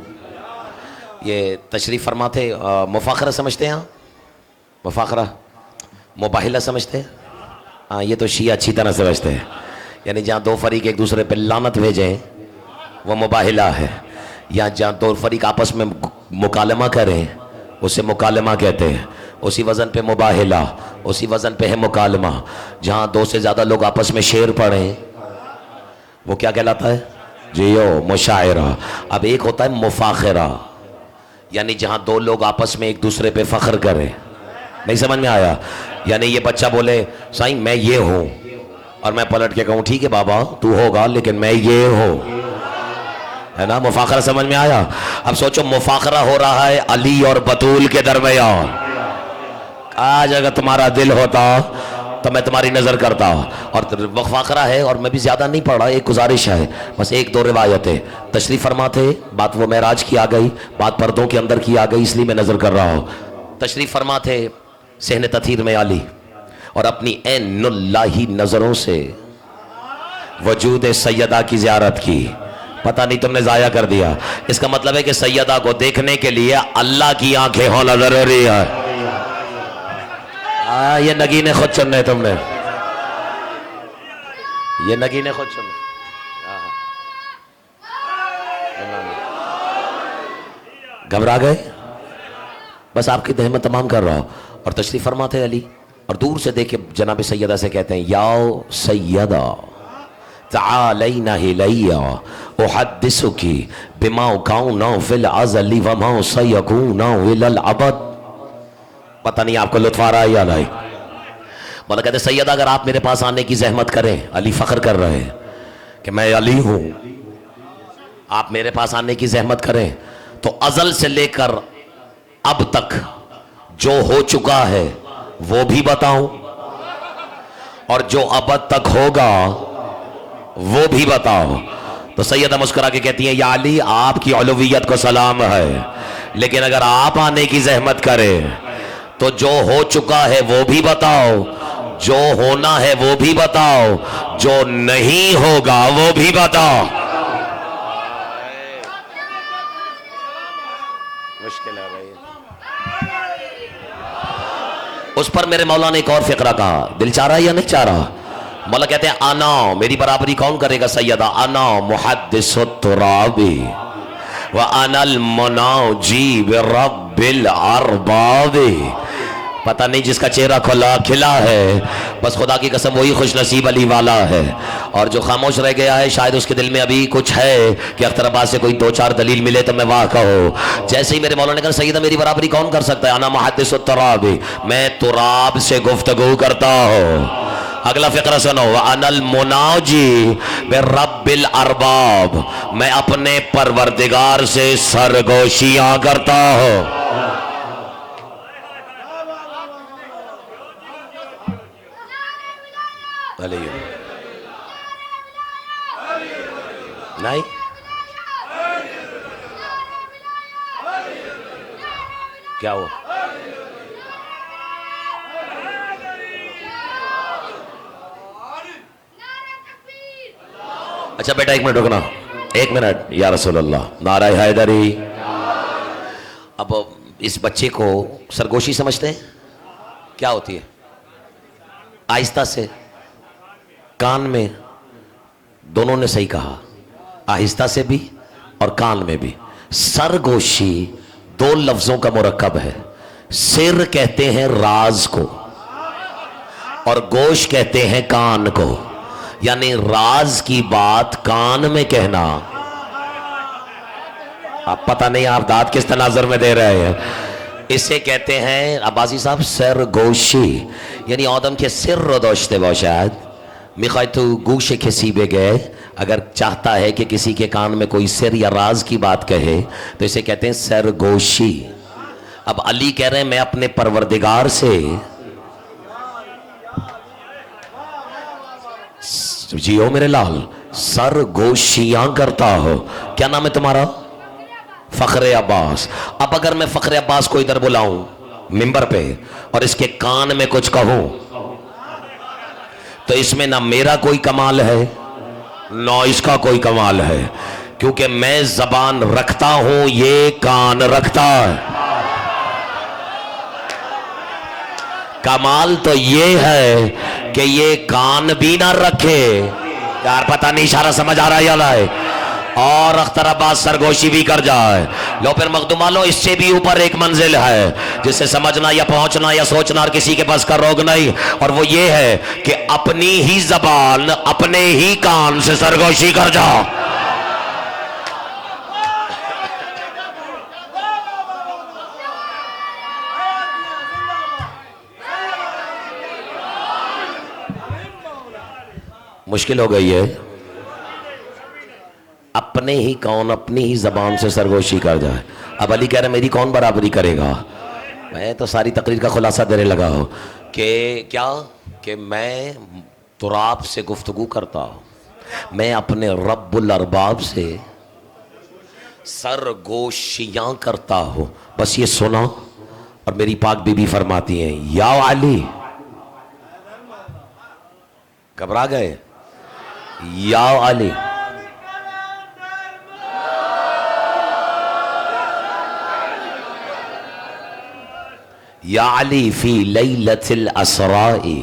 ये तशरीफ़ फरमा थे, मुफाखरा समझते हैं? मुफाखरा मुबाहिला समझते हैं? हाँ, ये तो शिया अच्छी तरह समझते हैं। यानी जहाँ दो फरीक एक दूसरे पे लानत भेजें वो मुबाहिला है, या जहाँ दो फरीक आपस में मुकालमा करें उसे मुकालमा कहते हैं। उसी वज़न पे मुबाहिला, उसी वज़न पे है मुकालमा। जहाँ दो से ज़्यादा लोग आपस में शेर पढ़ें वो क्या कहलाता है? जियो मुशायरा। अब एक होता है मुफाखरा, यानी जहाँ दो लोग आपस में एक दूसरे पे फ़ख्र करें। नहीं समझ में आया? यानी ये बच्चा बोले साईं मैं ये हूँ, और मैं पलट के कहूँ ठीक है बाबा तू होगा लेकिन मैं ये हूँ, है ना? मुफाखरा समझ में आया? अब सोचो मुफाखरा हो रहा है अली और बतूल के दरमियान। आज अगर तुम्हारा दिल होता तो मैं तुम्हारी नज़र करता। और मुफाखरा है, और मैं भी ज़्यादा नहीं पढ़ा, एक गुजारिश है बस, एक दो रिवायतें तशरीफ़ फरमा थे। बात वो मेराज की आ गई, बात पर्दों के अंदर की आ गई, इसलिए मैं नज़र कर रहा हूँ। तशरीफ़ फरमा थे सहन तथीर में आली, और अपनी ऐनुल्लाही नज़रों से वजूद सैयदा की ज़ियारत की। पता नहीं तुमने ज़ाया कर दिया। इसका मतलब है कि सैयदा को देखने के लिए अल्लाह की आंखें होना ज़रूरी है। ये नगीने खुद चुनने तुमने, ये नगीने खुद चुनने। घबरा गए? बस आपकी तह में तमाम कर रहा हूं। और तशरीफ फरमा थे अली, और दूर से देख के जनाब सैयदा से कहते हैं याओ सैयदा तालैना हिलैया उहद्दिसुकी बिमा काउना फिल अज़ली व मा सयकूना इलल अबद। पता नहीं आपको लुत्फ आ रहा है या नहीं? बोला कहते सैयदा अगर आप मेरे पास आने की जहमत करें, अली फख्र कर रहे हैं कि मैं अली हूं, आप मेरे पास आने की जहमत करें तो अजल से लेकर अब तक जो हो चुका है वो भी बताऊं, और जो अब तक होगा वो भी बताओ। तो सैयदा मुस्कुरा के कहती है या अली आपकी उलूहियत को सलाम है, लेकिन अगर आप आने की जहमत करें तो जो हो चुका है वो भी बताओ, जो होना है वो भी बताओ, जो नहीं होगा वो भी बताओ। मुश्किल है भाई। उस पर मेरे मौला ने एक और फिक्रा कहा, दिल चाह रहा है या नहीं चाह रहा? मौला कहते हैं आना, मेरी बराबरी कौन करेगा सैयदा? आना मुहद्दिसुत तुराबी व अनल मुनाजी बिरब्बिल अरबाबी। पता नहीं जिसका चेहरा खुला खिला है, बस खुदा की कसम वही खुश नसीब अली वाला है। और जो खामोश रह गया है शायद उसके दिल में अभी कुछ है कि अख्तर अब्बास से कोई दो चार दलील मिले तो मैं वाह कहो। जैसे ही मेरे मौला ने कहा सैयदा मेरी बराबरी कौन कर सकता है? आना मुहद्दिसुत तुराबी, मैं तुराब से गुफ्तगू करता हूँ। अगला फिक्र सुनो, अनल मुनाजी बिरब्बिल अरबाब, मैं अपने परवरदिगार से सरगोशियां करता हूँ। नहीं क्या हुआ? अच्छा बेटा एक मिनट रुकना, एक मिनट। या रसूल अल्लाह, नारा हैदरी। अब इस बच्चे को सरगोशी समझते हैं क्या होती है? आहिस्ता से, कान में, दोनों ने सही कहा, आहिस्ता से भी और कान में भी। सरगोशी दो लफ्जों का मुरक्कब है। सिर कहते हैं राज को और गोश कहते हैं कान को, यानी राज की बात कान में कहना। आप पता नहीं आप दांत किस तनाजर में दे रहे हैं, इसे कहते हैं अब्बासी साहब सरगोशी, यानी आदम के सिर रोदोशते बाशाद मिखाई तो गोशे किसी पे गए। अगर चाहता है कि किसी के कान में कोई सिर या राज की बात कहे तो इसे कहते हैं सरगोशी। अब अली कह रहे हैं मैं अपने परवरदिगार से, जियो मेरे लाल, सरगोशियां करता हो। क्या नाम है तुम्हारा? फखरे अब्बास। अब अगर मैं फखरे अब्बास को इधर बुलाऊं मिंबर पे और इसके कान में कुछ कहूं तो इसमें ना मेरा कोई कमाल है ना इसका कोई कमाल है, क्योंकि मैं जबान रखता हूं, ये कान रखता है। कमाल तो ये है कि ये कान भी ना रखे। यार पता नहीं इशारा समझ आ रहा है या नहीं? और अख्तर अब्बास सरगोशी भी कर जाए। लो फिर मखदूमा लो, इससे भी ऊपर एक मंजिल है जिसे समझना या पहुंचना या सोचना और किसी के पास का रोग नहीं, और वो ये है कि अपनी ही जबान अपने ही कान से सरगोशी कर जाओ। मुश्किल हो गई है। अपने ही कौन अपनी ही जबान से सरगोशी कर जाए। अब अली कह रहे मेरी कौन बराबरी करेगा? मैं तो सारी तकरीर का खुलासा देने लगा हूं कि क्या कि मैं तुराब से गुफ्तगू करता हूं, मैं अपने रब्बुल अरबाब से सरगोशियां करता हूं। बस ये सुना। और मेरी पाक बीबी फरमाती हैं या अली, घबरा गए? या अली, या अली फी लैलतिल असराई,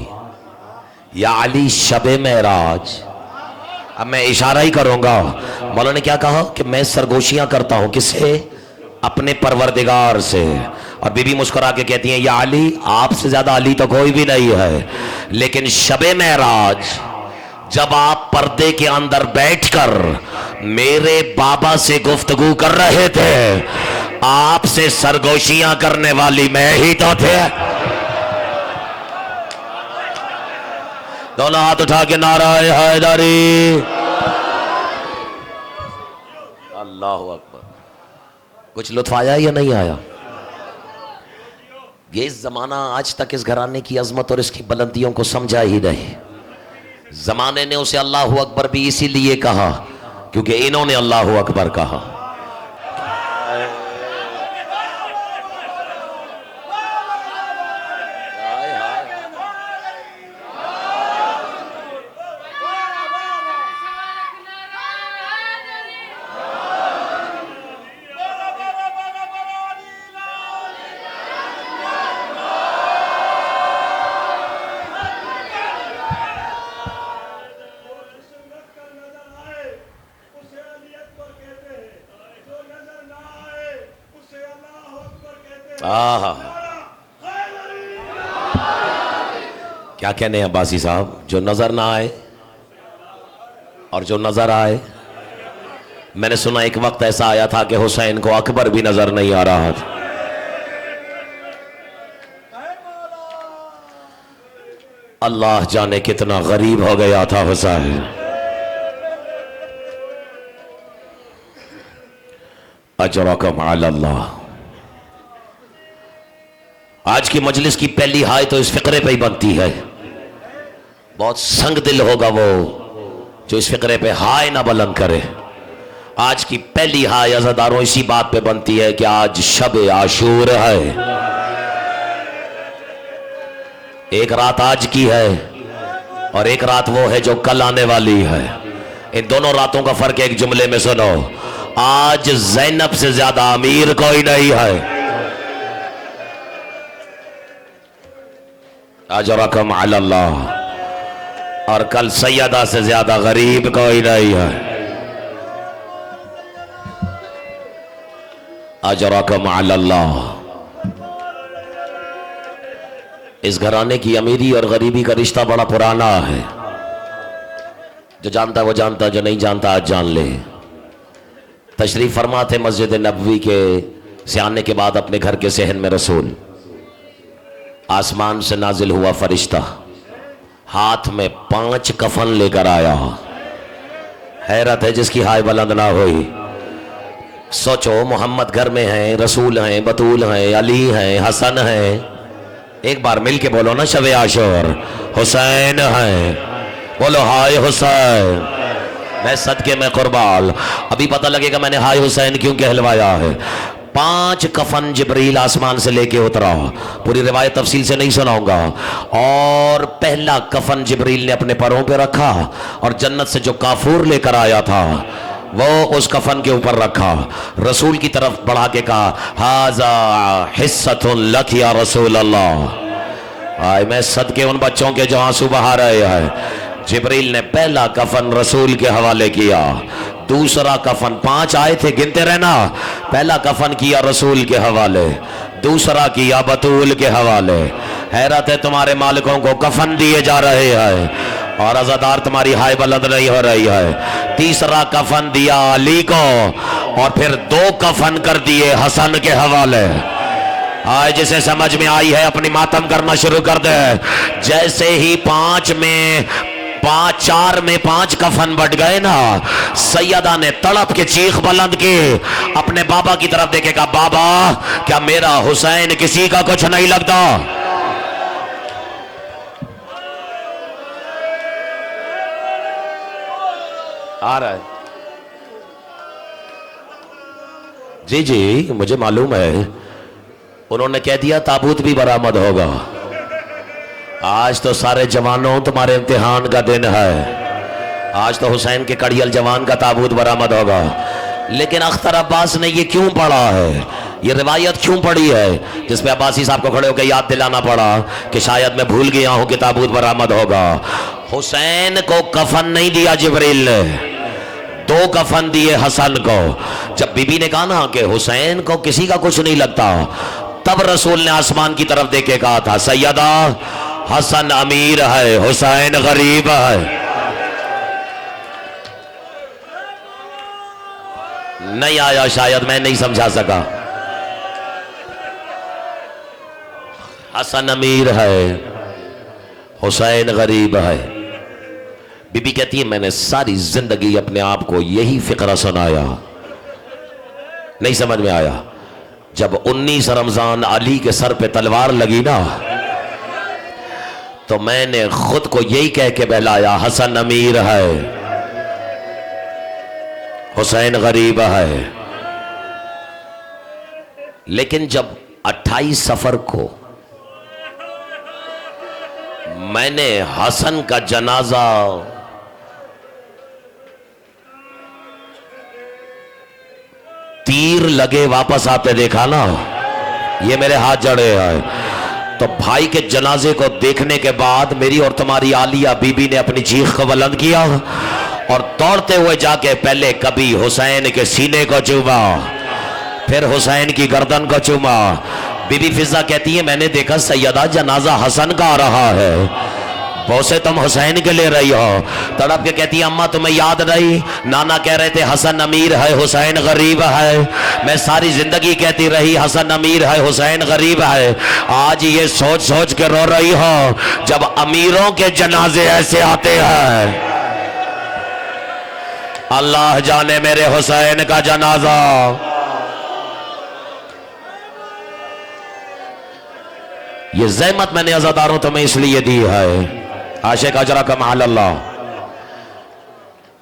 या अली शबे मेराज। अब मैं इशारा ही करूंगा। मौला ने क्या कहा कि मैं सरगोशियां करता हूं, किससे? अपने परवरदिगार से। और बीबी मुस्कुरा के कहती हैं या अली, आपसे ज्यादा अली तो कोई भी नहीं है, लेकिन शबे मेराज जब आप पर्दे के अंदर बैठकर मेरे बाबा से गुफ्तगू कर रहे थे, आपसे सरगोशियां करने वाली मैं ही तो थे। दोनों हाथ उठा के नारा हैदरी। अल्लाह अकबर। कुछ लुत्फ आया या नहीं आया? ये जमाना आज तक इस घराने की अजमत और इसकी बुलंदियों को समझा ही नहीं। जमाने ने उसे अल्लाह अकबर भी इसीलिए कहा क्योंकि इन्होंने अल्लाह अकबर कहा। आहा, क्या कहने हैं अब्बासी साहब, जो नजर ना आए और जो नजर आए। मैंने सुना एक वक्त ऐसा आया था कि हुसैन को अकबर भी नजर नहीं आ रहा था। अल्लाह जाने कितना गरीब हो गया था हुसैन। अजरकम अल्लाह। आज की मजलिस की पहली हाय तो इस फिक्रे पे ही बनती है। बहुत संग दिल होगा वो जो इस फिक्रे पे हाय ना बुलंद करे। आज की पहली हाय अज़ादारों इसी बात पे बनती है कि आज शब आशूर है। एक रात आज की है और एक रात वो है जो कल आने वाली है। इन दोनों रातों का फर्क एक जुमले में सुनो। आज ज़ैनब से ज्यादा अमीर कोई नहीं है। अजरकम अल्लाह। और कल सैयदा से ज्यादा गरीब कोई नहीं है। अजरकम अल्लाह। इस घराने की अमीरी और गरीबी का रिश्ता बड़ा पुराना है। जो जानता है वो जानता, जो नहीं जानता आज जान ले। तशरीफ फरमा थे मस्जिद नबवी के से आने के बाद अपने घर के सहन में रसूल। आसमान से नाजिल हुआ फरिश्ता, हाथ में 5 कफन लेकर आया। हैरत है जिसकी हाय बुलंद ना हुई। सोचो, मोहम्मद घर में हैं, रसूल हैं, बतूल हैं, अली हैं, हसन हैं। एक बार मिल के बोलो ना, शब आशूर हुसैन है। बोलो हाय हुसैन। मैं सदके में कुर्बान। अभी पता लगेगा मैंने हाय हुसैन क्यों कहलवाया है। 5 कफन जिब्रील आसमान से लेके उतरा। पूरी रिवायत तफसील से नहीं सुनाऊंगा। और पहला कफन जिब्रील ने अपने पैरों पे रखा और जन्नत से जो काफूर लेकर आया था वो उस कफन के ऊपर रखा। रसूल की तरफ बढ़ा के कहा, हाजा हिस्सतुन लक या रसूल अल्लाह। आए मैं सदके उन बच्चों के जो आंसू बहा रहे हैं। जिब्रील ने पहला कफन रसूल के हवाले किया। दूसरा कफन, 5 आए थे, गिनते रहना। पहला कफन किया रसूल के हवाले, दूसरा किया बतूल के हवाले। हैरत है, तुम्हारे मालिकों को कफन दिए जा रहे हैं और अज़ादार तुम्हारी हाय बुलंद नहीं हो रही है। तीसरा कफन दिया अली को और फिर 2 कफन कर दिए हसन के हवाले। आज जिसे समझ में आई है अपनी मातम करना शुरू कर दे। जैसे ही 4 में 5 कफन बढ़ गए ना, सैयदा ने तड़प के चीख बुलंद की, अपने बाबा की तरफ देखे, कहा बाबा क्या मेरा हुसैन किसी का कुछ नहीं लगता। आ रहा है जी जी, मुझे मालूम है। उन्होंने कह दिया ताबूत भी बरामद होगा। आज तो सारे जवानों तुम्हारे इम्तिहान का दिन है। आज तो हुसैन के कड़ियल जवान का ताबूत बरामद होगा। लेकिन अख्तर अब्बास ने ये क्यों पढ़ा है, ये रिवायत क्यों पढ़ी है जिसपे अब्बासी साहब को खड़े होकर याद दिलाना पड़ा कि शायद मैं भूल गया हूं कि ताबूत बरामद होगा। हुसैन को कफन नहीं दिया जिब्रील ने, 2 कफन दिए हसन को। जब बीबी ने कहा ना कि हुसैन को किसी का कुछ नहीं लगता, तब रसूल ने आसमान की तरफ देख के कहा था, सैयदा हसन अमीर है, हुसैन गरीब है। नहीं आया, शायद मैं नहीं समझा सका। हसन अमीर है, हुसैन गरीब है। बीबी कहती है मैंने सारी जिंदगी अपने आप को यही फिक्रा सुनाया, नहीं समझ में आया। जब 19 रमजान अली के सर पे तलवार लगी ना, तो मैंने खुद को यही कह के बहलाया, हसन अमीर है, हुसैन गरीब है। लेकिन जब 28 सफर को मैंने हसन का जनाजा तीर लगे वापस आते देखा ना, ये मेरे हाथ जड़े हैं, तो भाई के जनाजे को देखने के बाद मेरी और तुम्हारी आलिया बीबी ने अपनी चीख को बुलंद किया और दौड़ते हुए जाके पहले कभी हुसैन के सीने को चूमा, फिर हुसैन की गर्दन को चूमा, बीबी फिजा कहती है मैंने देखा सैयदा जनाजा हसन का आ रहा है, वो से तुम हुसैन के ले रही हो। तड़प के कहती है अम्मा तुम्हें याद नहीं, नाना कह रहे थे हसन अमीर है हुसैन गरीब है, मैं सारी जिंदगी कहती रही हसन अमीर है हुसैन गरीब है, आज ये सोच सोच के रो रही हो जब अमीरों के जनाजे ऐसे आते हैं। अल्लाह जाने मेरे हुसैन का जनाजा। ये ज़हमत मैंने अज़ादारों तुम्हें इसलिए दी है आशिक अजरा कमाल अल्लाह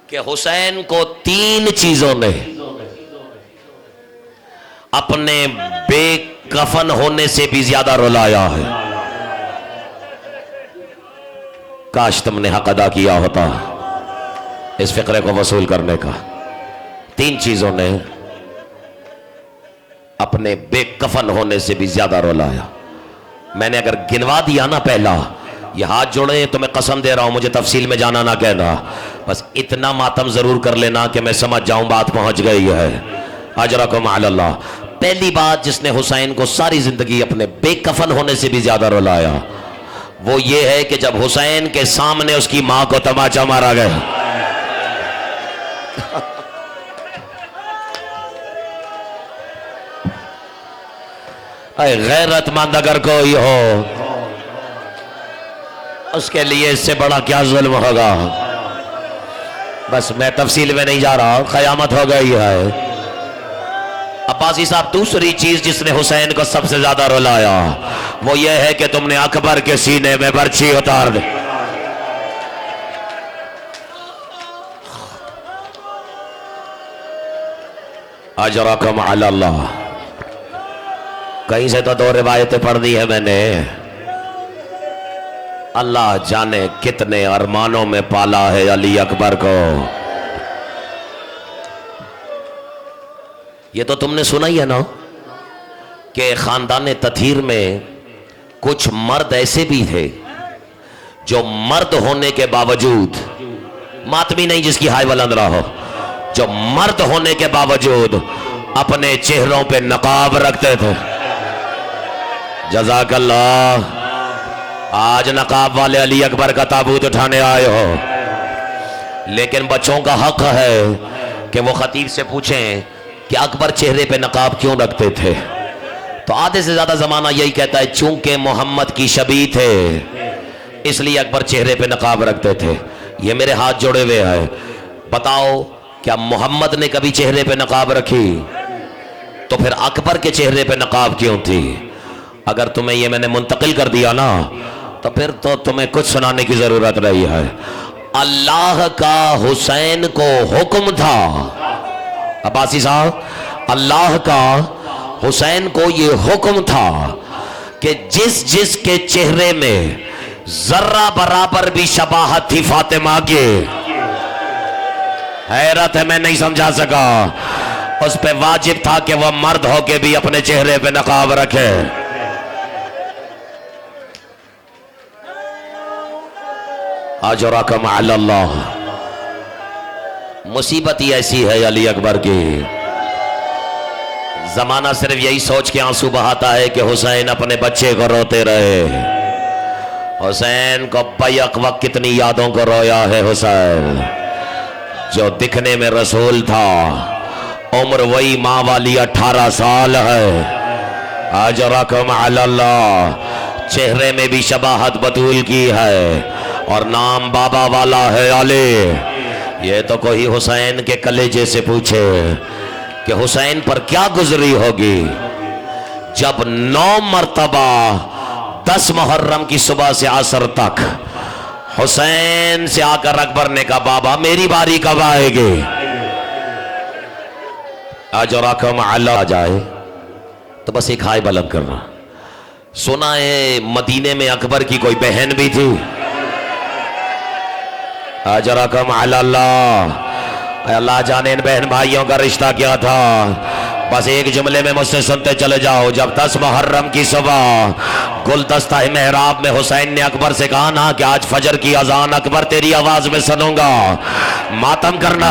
कि हुसैन को 3 चीजों ने अपने बेकफन होने से भी ज्यादा रुलाया है। काश तुमने हक अदा किया होता इस फिक्रे को वसूल करने का। 3 चीजों ने अपने बेकफन होने से भी ज्यादा रुलाया। मैंने अगर गिनवा दिया ना, पहला ये हाथ जोड़े तो मैं कसम दे रहा हूं मुझे तफसील में जाना ना कहना, बस इतना मातम जरूर कर लेना कि मैं समझ जाऊं बात पहुंच गई है। अजरकुम अल्लाह। पहली बात जिसने हुसैन को सारी जिंदगी अपने बेकफन होने से भी ज्यादा रुलाया वो ये है कि जब हुसैन के सामने उसकी मां को तमाचा मारा गया, गैरतमंद अगर कोई हो उसके लिए इससे बड़ा क्या जुल्म होगा। बस मैं तफसील में नहीं जा रहा, क़यामत हो गई है। अब्बासी साहब दूसरी चीज जिसने हुसैन को सबसे ज्यादा रुलाया वो ये है कि तुमने अकबर के सीने में बर्छी उतार दी। अजरकुम अल्लाह। कहीं से तो 2 रिवायतें पढ़ दी है मैंने। अल्लाह जाने कितने अरमानों में पाला है अली अकबर को। ये तो तुमने सुना ही है ना कि खानदान तथीर में कुछ मर्द ऐसे भी थे जो मर्द होने के बावजूद, मातमी नहीं जिसकी हाय बुलंद रहा हो, जो मर्द होने के बावजूद अपने चेहरों पे नकाब रखते थे। जज़ाकल्लाह। आज नकाब वाले अली अकबर का ताबूत उठाने आए हो, लेकिन बच्चों का हक है कि वो खतीब से पूछें कि अकबर चेहरे पे नकाब क्यों रखते थे। तो आधे से ज्यादा जमाना यही कहता है चूंकि मोहम्मद की शबी थे इसलिए अकबर चेहरे पे नकाब रखते थे। ये मेरे हाथ जोड़े हुए हैं, बताओ क्या मोहम्मद ने कभी चेहरे पे नकाब रखी? तो फिर अकबर के चेहरे पे नकाब क्यों थी? अगर तुम्हें ये मैंने मुंतकिल कर दिया ना तो फिर तो तुम्हें कुछ सुनाने की जरूरत नहीं है। अल्लाह का हुसैन को हुक्म था, अब्बासी साहब, अल्लाह का हुसैन को ये हुक्म था कि जिस जिस के चेहरे में जर्रा बराबर भी शबाहत थी फातिमा की, हैरत है मैं नहीं समझा सका, उस पे वाजिब था कि वह मर्द होके भी अपने चेहरे पे नकाब रखे। अजरकुम अल्लाह। मुसीबत ही ऐसी है अली अकबर की, जमाना सिर्फ यही सोच के आंसू बहाता है कि हुसैन अपने बच्चे को रोते रहे। हुसैन को बैक वक्त कितनी यादों को रोया है। हुसैन जो दिखने में रसूल था, उम्र वही माँ वाली 18 साल है। अजरकुम अल्लाह। चेहरे में भी शबाहत बतूल की है और नाम बाबा वाला है अली। ये तो कोई हुसैन के कलेजे से पूछे कि हुसैन पर क्या गुजरी होगी जब 9 मर्तबा 10 मुहर्रम की सुबह से असर तक हुसैन से आकर अकबर ने कहा बाबा मेरी बारी कब आएगी। अजरकुम अल्लाह जाए तो बस एक हाय बुलंद करना। सुना है मदीने में अकबर की कोई बहन भी थी। अजरकुम अल्लाह। अल्लाह जाने इन बहन भाइयों का रिश्ता क्या था। बस एक जुमले में मुझसे सुनते चले जाओ। जब 10 मुहर्रम की सुबह गुलदस्ता मेहराब में हुसैन ने अकबर से कहा ना कि आज फजर की अजान अकबर तेरी आवाज में सुनूंगा, मातम करना।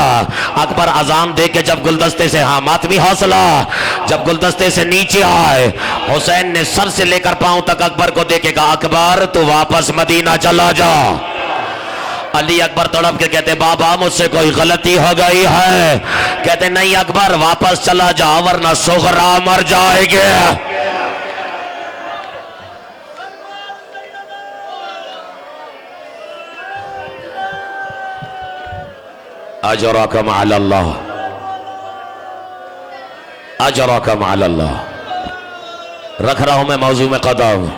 अकबर अजान दे के जब गुलदस्ते से, हाँ मातमी हौसला, जब गुलदस्ते से नीचे आए, हुसैन ने सर से लेकर पांव तक अकबर को देखे कहा, अकबर तू वापस मदीना चला जा। अली अकबर तड़प के कहते, बाबा मुझसे कोई गलती हो गई है। कहते नहीं अकबर वापस चला जा वरना सुगरा मर जाएंगे। अजरकम अल्लाह, अजरकम अल्लाह। रख रहा हूं मैं मौजू में कदम,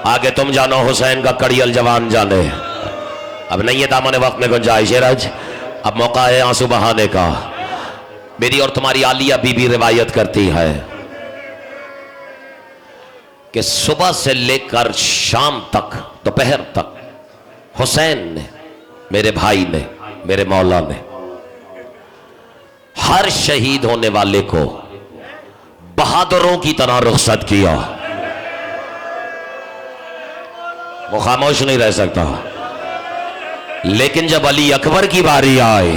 आगे तुम जानो, हुसैन का कड़ियल जवान जाने। अब नहीं है दामन वक्त में गुंजाइश रज, अब मौका है आंसू बहाने का। मेरी और तुम्हारी आलिया बीबी रिवायत करती है कि सुबह से लेकर शाम तक, दोपहर तक, हुसैन ने, मेरे भाई ने, मेरे मौला ने हर शहीद होने वाले को बहादुरों की तरह रुखसत किया। वो खामोश नहीं रह सकता। लेकिन जब अली अकबर की बारी आई,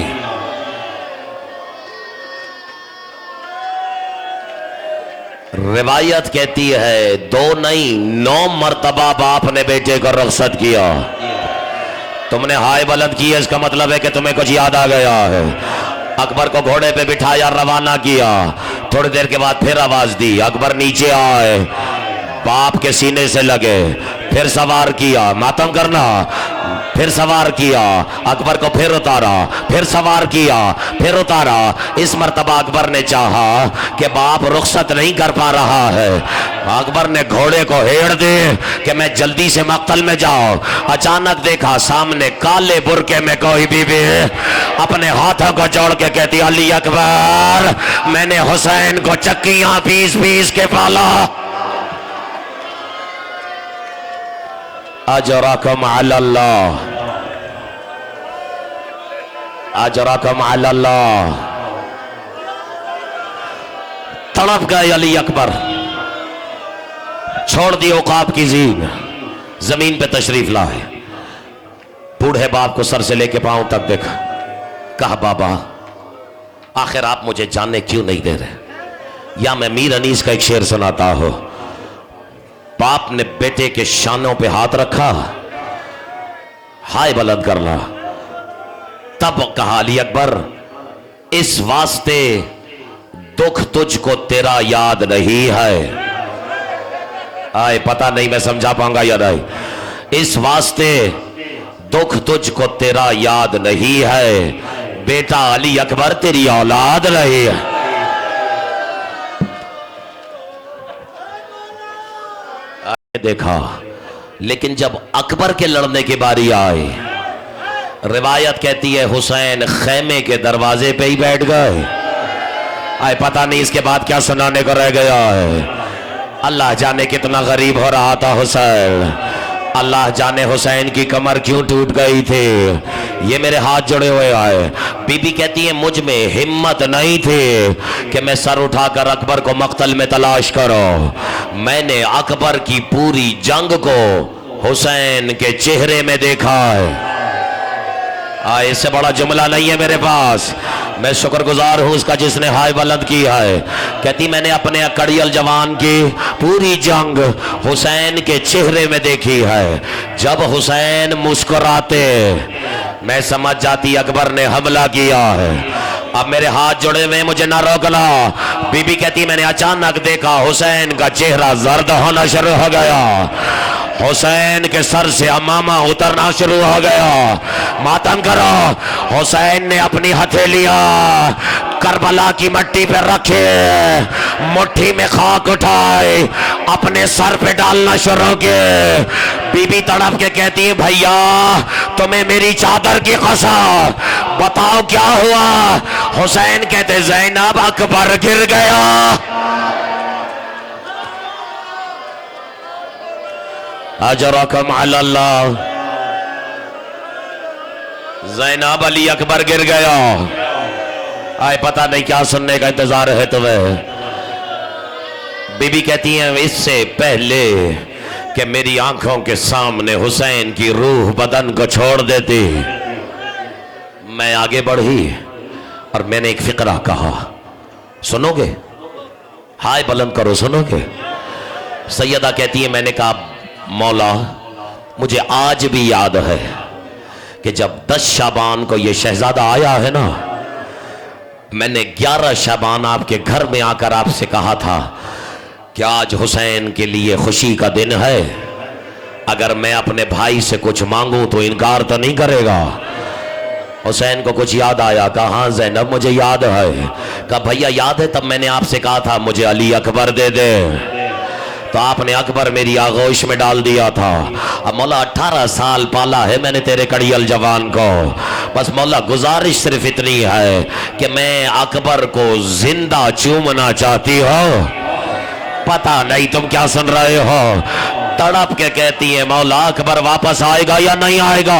रिवायत कहती है 2 नहीं 9 मर्तबा बाप ने बेटे को रुखसत किया। तुमने हाय बुलंद की है, इसका मतलब है कि तुम्हें कुछ याद आ गया है। अकबर को घोड़े पे बिठाया, रवाना किया। थोड़ी देर के बाद फिर आवाज दी, अकबर नीचे आए, बाप के सीने से लगे, फिर सवार किया, मातम करना, फिर सवार किया, अकबर को फिर उतारा, फिर सवार किया, फिर उतारा। इस मर्तबा अकबर ने चाहा कि बाप रुखसत नहीं कर पा रहा है, अकबर ने घोड़े को हेड़ दे कि मैं जल्दी से मक्तल में जाऊं। अचानक देखा सामने काले बुरके में कोई बीबी अपने हाथों को जोड़ के कहती, अली अकबर मैंने हुसैन को चक्कियां पीस पीस के पाला। अजरकम अल्लाह, अजरकम अल्लाह। तड़प गए अली अकबर, छोड़ दी औकात की जीन, जमीन पे तशरीफ लाए। बूढ़े बाप को सर से लेके पांव तक देखा, कहा बाबा आखिर आप मुझे जानने क्यों नहीं दे रहे? या मैं मीर अनीस का एक शेर सुनाता हूं। बाप ने बेटे के शानों पे हाथ रखा, हाय बुलंद करना। तब कहा अली अकबर इस वास्ते दुख तुझको तेरा याद नहीं है। आए पता नहीं मैं समझा पाऊंगा या नहीं। इस वास्ते दुख तुझको तेरा याद नहीं है, बेटा अली अकबर तेरी औलाद नहीं है। देखा, लेकिन जब अकबर के लड़ने की बारी आई, रिवायत कहती है हुसैन खेमे के दरवाजे पे ही बैठ गए। आए पता नहीं इसके बाद क्या सुनाने को रह गया है। अल्लाह जाने कितना गरीब हो रहा था हुसैन, अल्लाह जाने हुसैन की कमर क्यों टूट गई थी। ये मेरे हाथ जुड़े हुए आए। बीबी कहती है मुझ में हिम्मत नहीं थी कि मैं सर उठाकर अकबर को मक्तल में तलाश करो। मैंने अकबर की पूरी जंग को हुसैन के चेहरे में देखा है। इससे बड़ा जुमला नहीं है मेरे पास। मैं शुक्रगुजार हूं उसका जिसने हाय बुलंद की है। कहती मैंने अपने अकड़ियल जवान की पूरी जंग हुसैन के चेहरे में देखी है। जब हुसैन मुस्कुराते मैं समझ जाती अकबर ने हमला किया है। अब मेरे हाथ जुड़े हुए, मुझे ना रोकना। बीबी कहती मैंने अचानक देखा हुसैन का चेहरा जर्द होना शुरू हो गया, हुसैन के सर से अमामा उतरना शुरू हो गया। मातम करो। हुसैन ने अपनी हथेलियां करबला की मिट्टी पे रखे, मुट्ठी में खाक उठाए, अपने सर पे डालना शुरू किए। बीबी तड़प के कहती है भैया तुम्हें मेरी चादर की कसम, बताओ क्या हुआ? हुसैन कहते ज़ैनब अकबर गिर गया। अजरकम अल्लाह। ज़ैनब अली अकबर गिर गया। आए पता नहीं क्या सुनने का इंतजार है तुम्हें। बीबी कहती है इससे पहले कि मेरी आंखों के सामने हुसैन की रूह बदन को छोड़ देती, मैं आगे बढ़ी और मैंने एक फिक्रा कहा, सुनोगे? हाय बुलंद करो, सुनोगे? सैयदा कहती है, मैंने कहा मौला मुझे आज भी याद है कि जब 10 शाबान को ये शहजादा आया है ना, मैंने 11 शाबान आपके घर में आकर आपसे कहा था कि आज हुसैन के लिए खुशी का दिन है, अगर मैं अपने भाई से कुछ मांगूं तो इनकार तो नहीं करेगा। हुसैन को कुछ याद आया, कहा हाँ ज़ैनब मुझे याद है। कहा भैया याद है, तब मैंने आपसे कहा था मुझे अली अकबर दे दे, तो आपने अकबर मेरी आगोश में डाल दिया था। अब मौला 18 साल पाला है मैंने तेरे कड़ियल जवान को, बस मौला गुजारिश सिर्फ इतनी है कि मैं अकबर को जिंदा चूमना चाहती हो। पता नहीं तुम क्या सुन रहे हो। तड़प के कहती है मौला अकबर वापस आएगा या नहीं आएगा,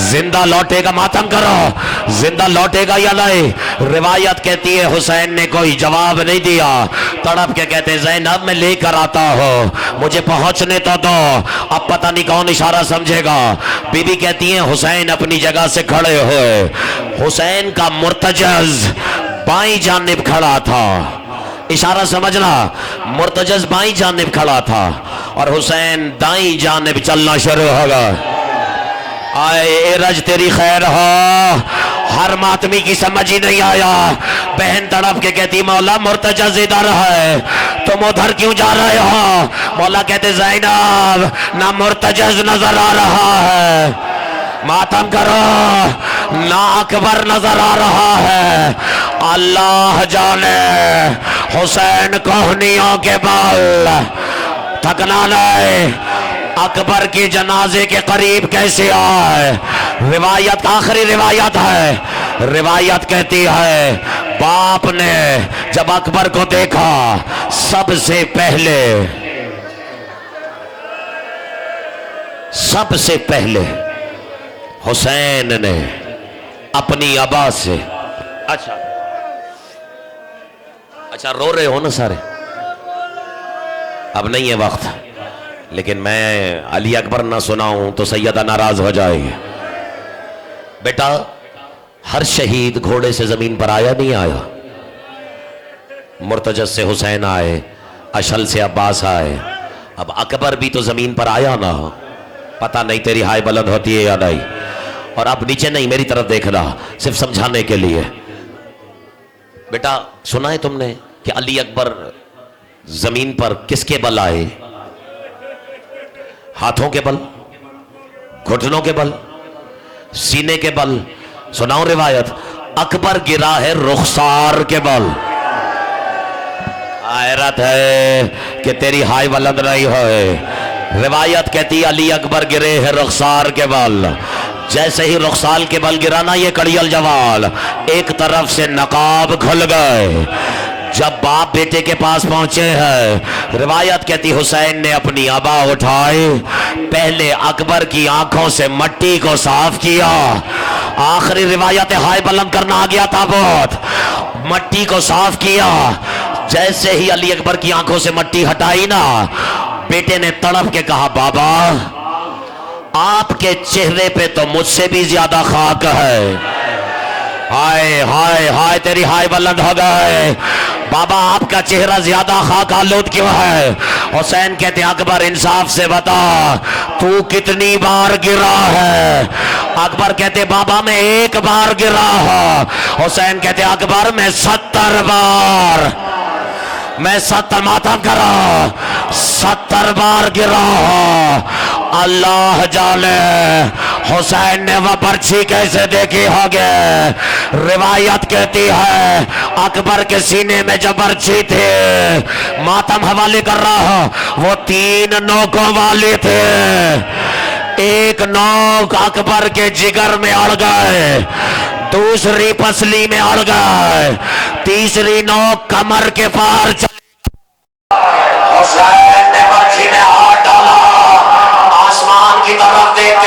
जिंदा लौटेगा? मातम करो, जिंदा लौटेगा या नहीं? रिवायत कहती है हुसैन ने कोई जवाब नहीं दिया। तड़प के कहते ज़ैनब मैं लेकर आता हूँ, मुझे पहुंचने तो दो, अब पता नहीं कौन इशारा समझेगा। बीबी कहती है हुसैन अपनी जगह से खड़े हुए, हुसैन का मुर्तजज बाईं जानिब खड़ा था, इशारा समझना, मुर्तजज बाईं जानिब खड़ा था और हुसैन दाईं जानिब चलना शुरू होगा। आए एरज तेरी खैर हो, हर मातमी की समझ ही नहीं आया। बहन तड़प के कहती मौला मुर्तजज इधर है, तुम उधर क्यों जा रहे हो? मौला कहते ज़ैनब ना मुर्तजज नजर आ रहा है, मातम करो, ना अकबर नजर आ रहा है, अल्लाह जाने हुसैन कोहनियों के बाल थकना नहीं, अकबर के जनाजे के करीब कैसे आए। रिवायत आखिरी रिवायत है, रिवायत कहती है बाप ने जब अकबर को देखा सबसे पहले हुसैन ने अपनी अबा से, अच्छा रो रहे हो ना सारे, अब नहीं है वक्त, लेकिन मैं अली अकबर ना सुनाऊं तो सैयदा नाराज हो जाएगी। बेटा हर शहीद घोड़े से जमीन पर आया नहीं आया, मुर्तजज से हुसैन आए, अशल से अब्बास आए, अब अकबर भी तो जमीन पर आया ना, पता नहीं तेरी हाय बुलंद होती है या नहीं। और अब नीचे नहीं मेरी तरफ देखना, सिर्फ समझाने के लिए। बेटा सुना है तुमने कि अली अकबर जमीन पर किसके बल आए? हाथों के बल, घुटनों के बल, सीने के बल। सुनाओ रिवायत, अकबर गिरा है रुखसार के बल। हैरत है कि तेरी हाय बुलंद नहीं हो। रिवायत कहती अली अकबर गिरे हैं रुखसार के बल। जैसे ही रुखसार के बल गिरा ना ये कड़ियल जवाल, एक तरफ से नकाब खुल गए। जब बाप बेटे के पास पहुंचे हैं, रिवायत कहती हुसैन ने अपनी आबा उठाई, पहले अकबर की आंखों से मट्टी को साफ किया। आखिरी रिवायत हाय बुलंद करना आ गया था, बहुत मट्टी को साफ किया। जैसे ही अली अकबर की आंखों से मट्टी हटाई ना, बेटे ने तड़प के कहा बाबा आपके चेहरे पे तो मुझसे भी ज्यादा खाक है। हाय हाय हाय तेरी हाय बुलंद हो गए। बाबा आपका चेहरा ज्यादा खाक आलूद क्यों है? हुसैन कहते अकबर इंसाफ से बता तू कितनी बार गिरा है? अकबर कहते बाबा मैं एक बार गिरा हूं। हुसैन कहते अकबर मैं 70 बार, मैं 70 मातम करा 70 बार गिरा हूं। अल्लाह जाने हुसैन ने वह पर्ची कैसे देखी होगे। रिवायत कहती है अकबर के सीने में जब पर्ची थे, मातम हवाले कर रहा हूं, वो 3 नोकों वाले थे। एक नोक अकबर के जिगर में अड़ गए, दूसरी पसली में अड़ गए, तीसरी नोक कमर के पार हुसैन ने पर्ची में हाथ डाला, आसमान की तरफ देखा।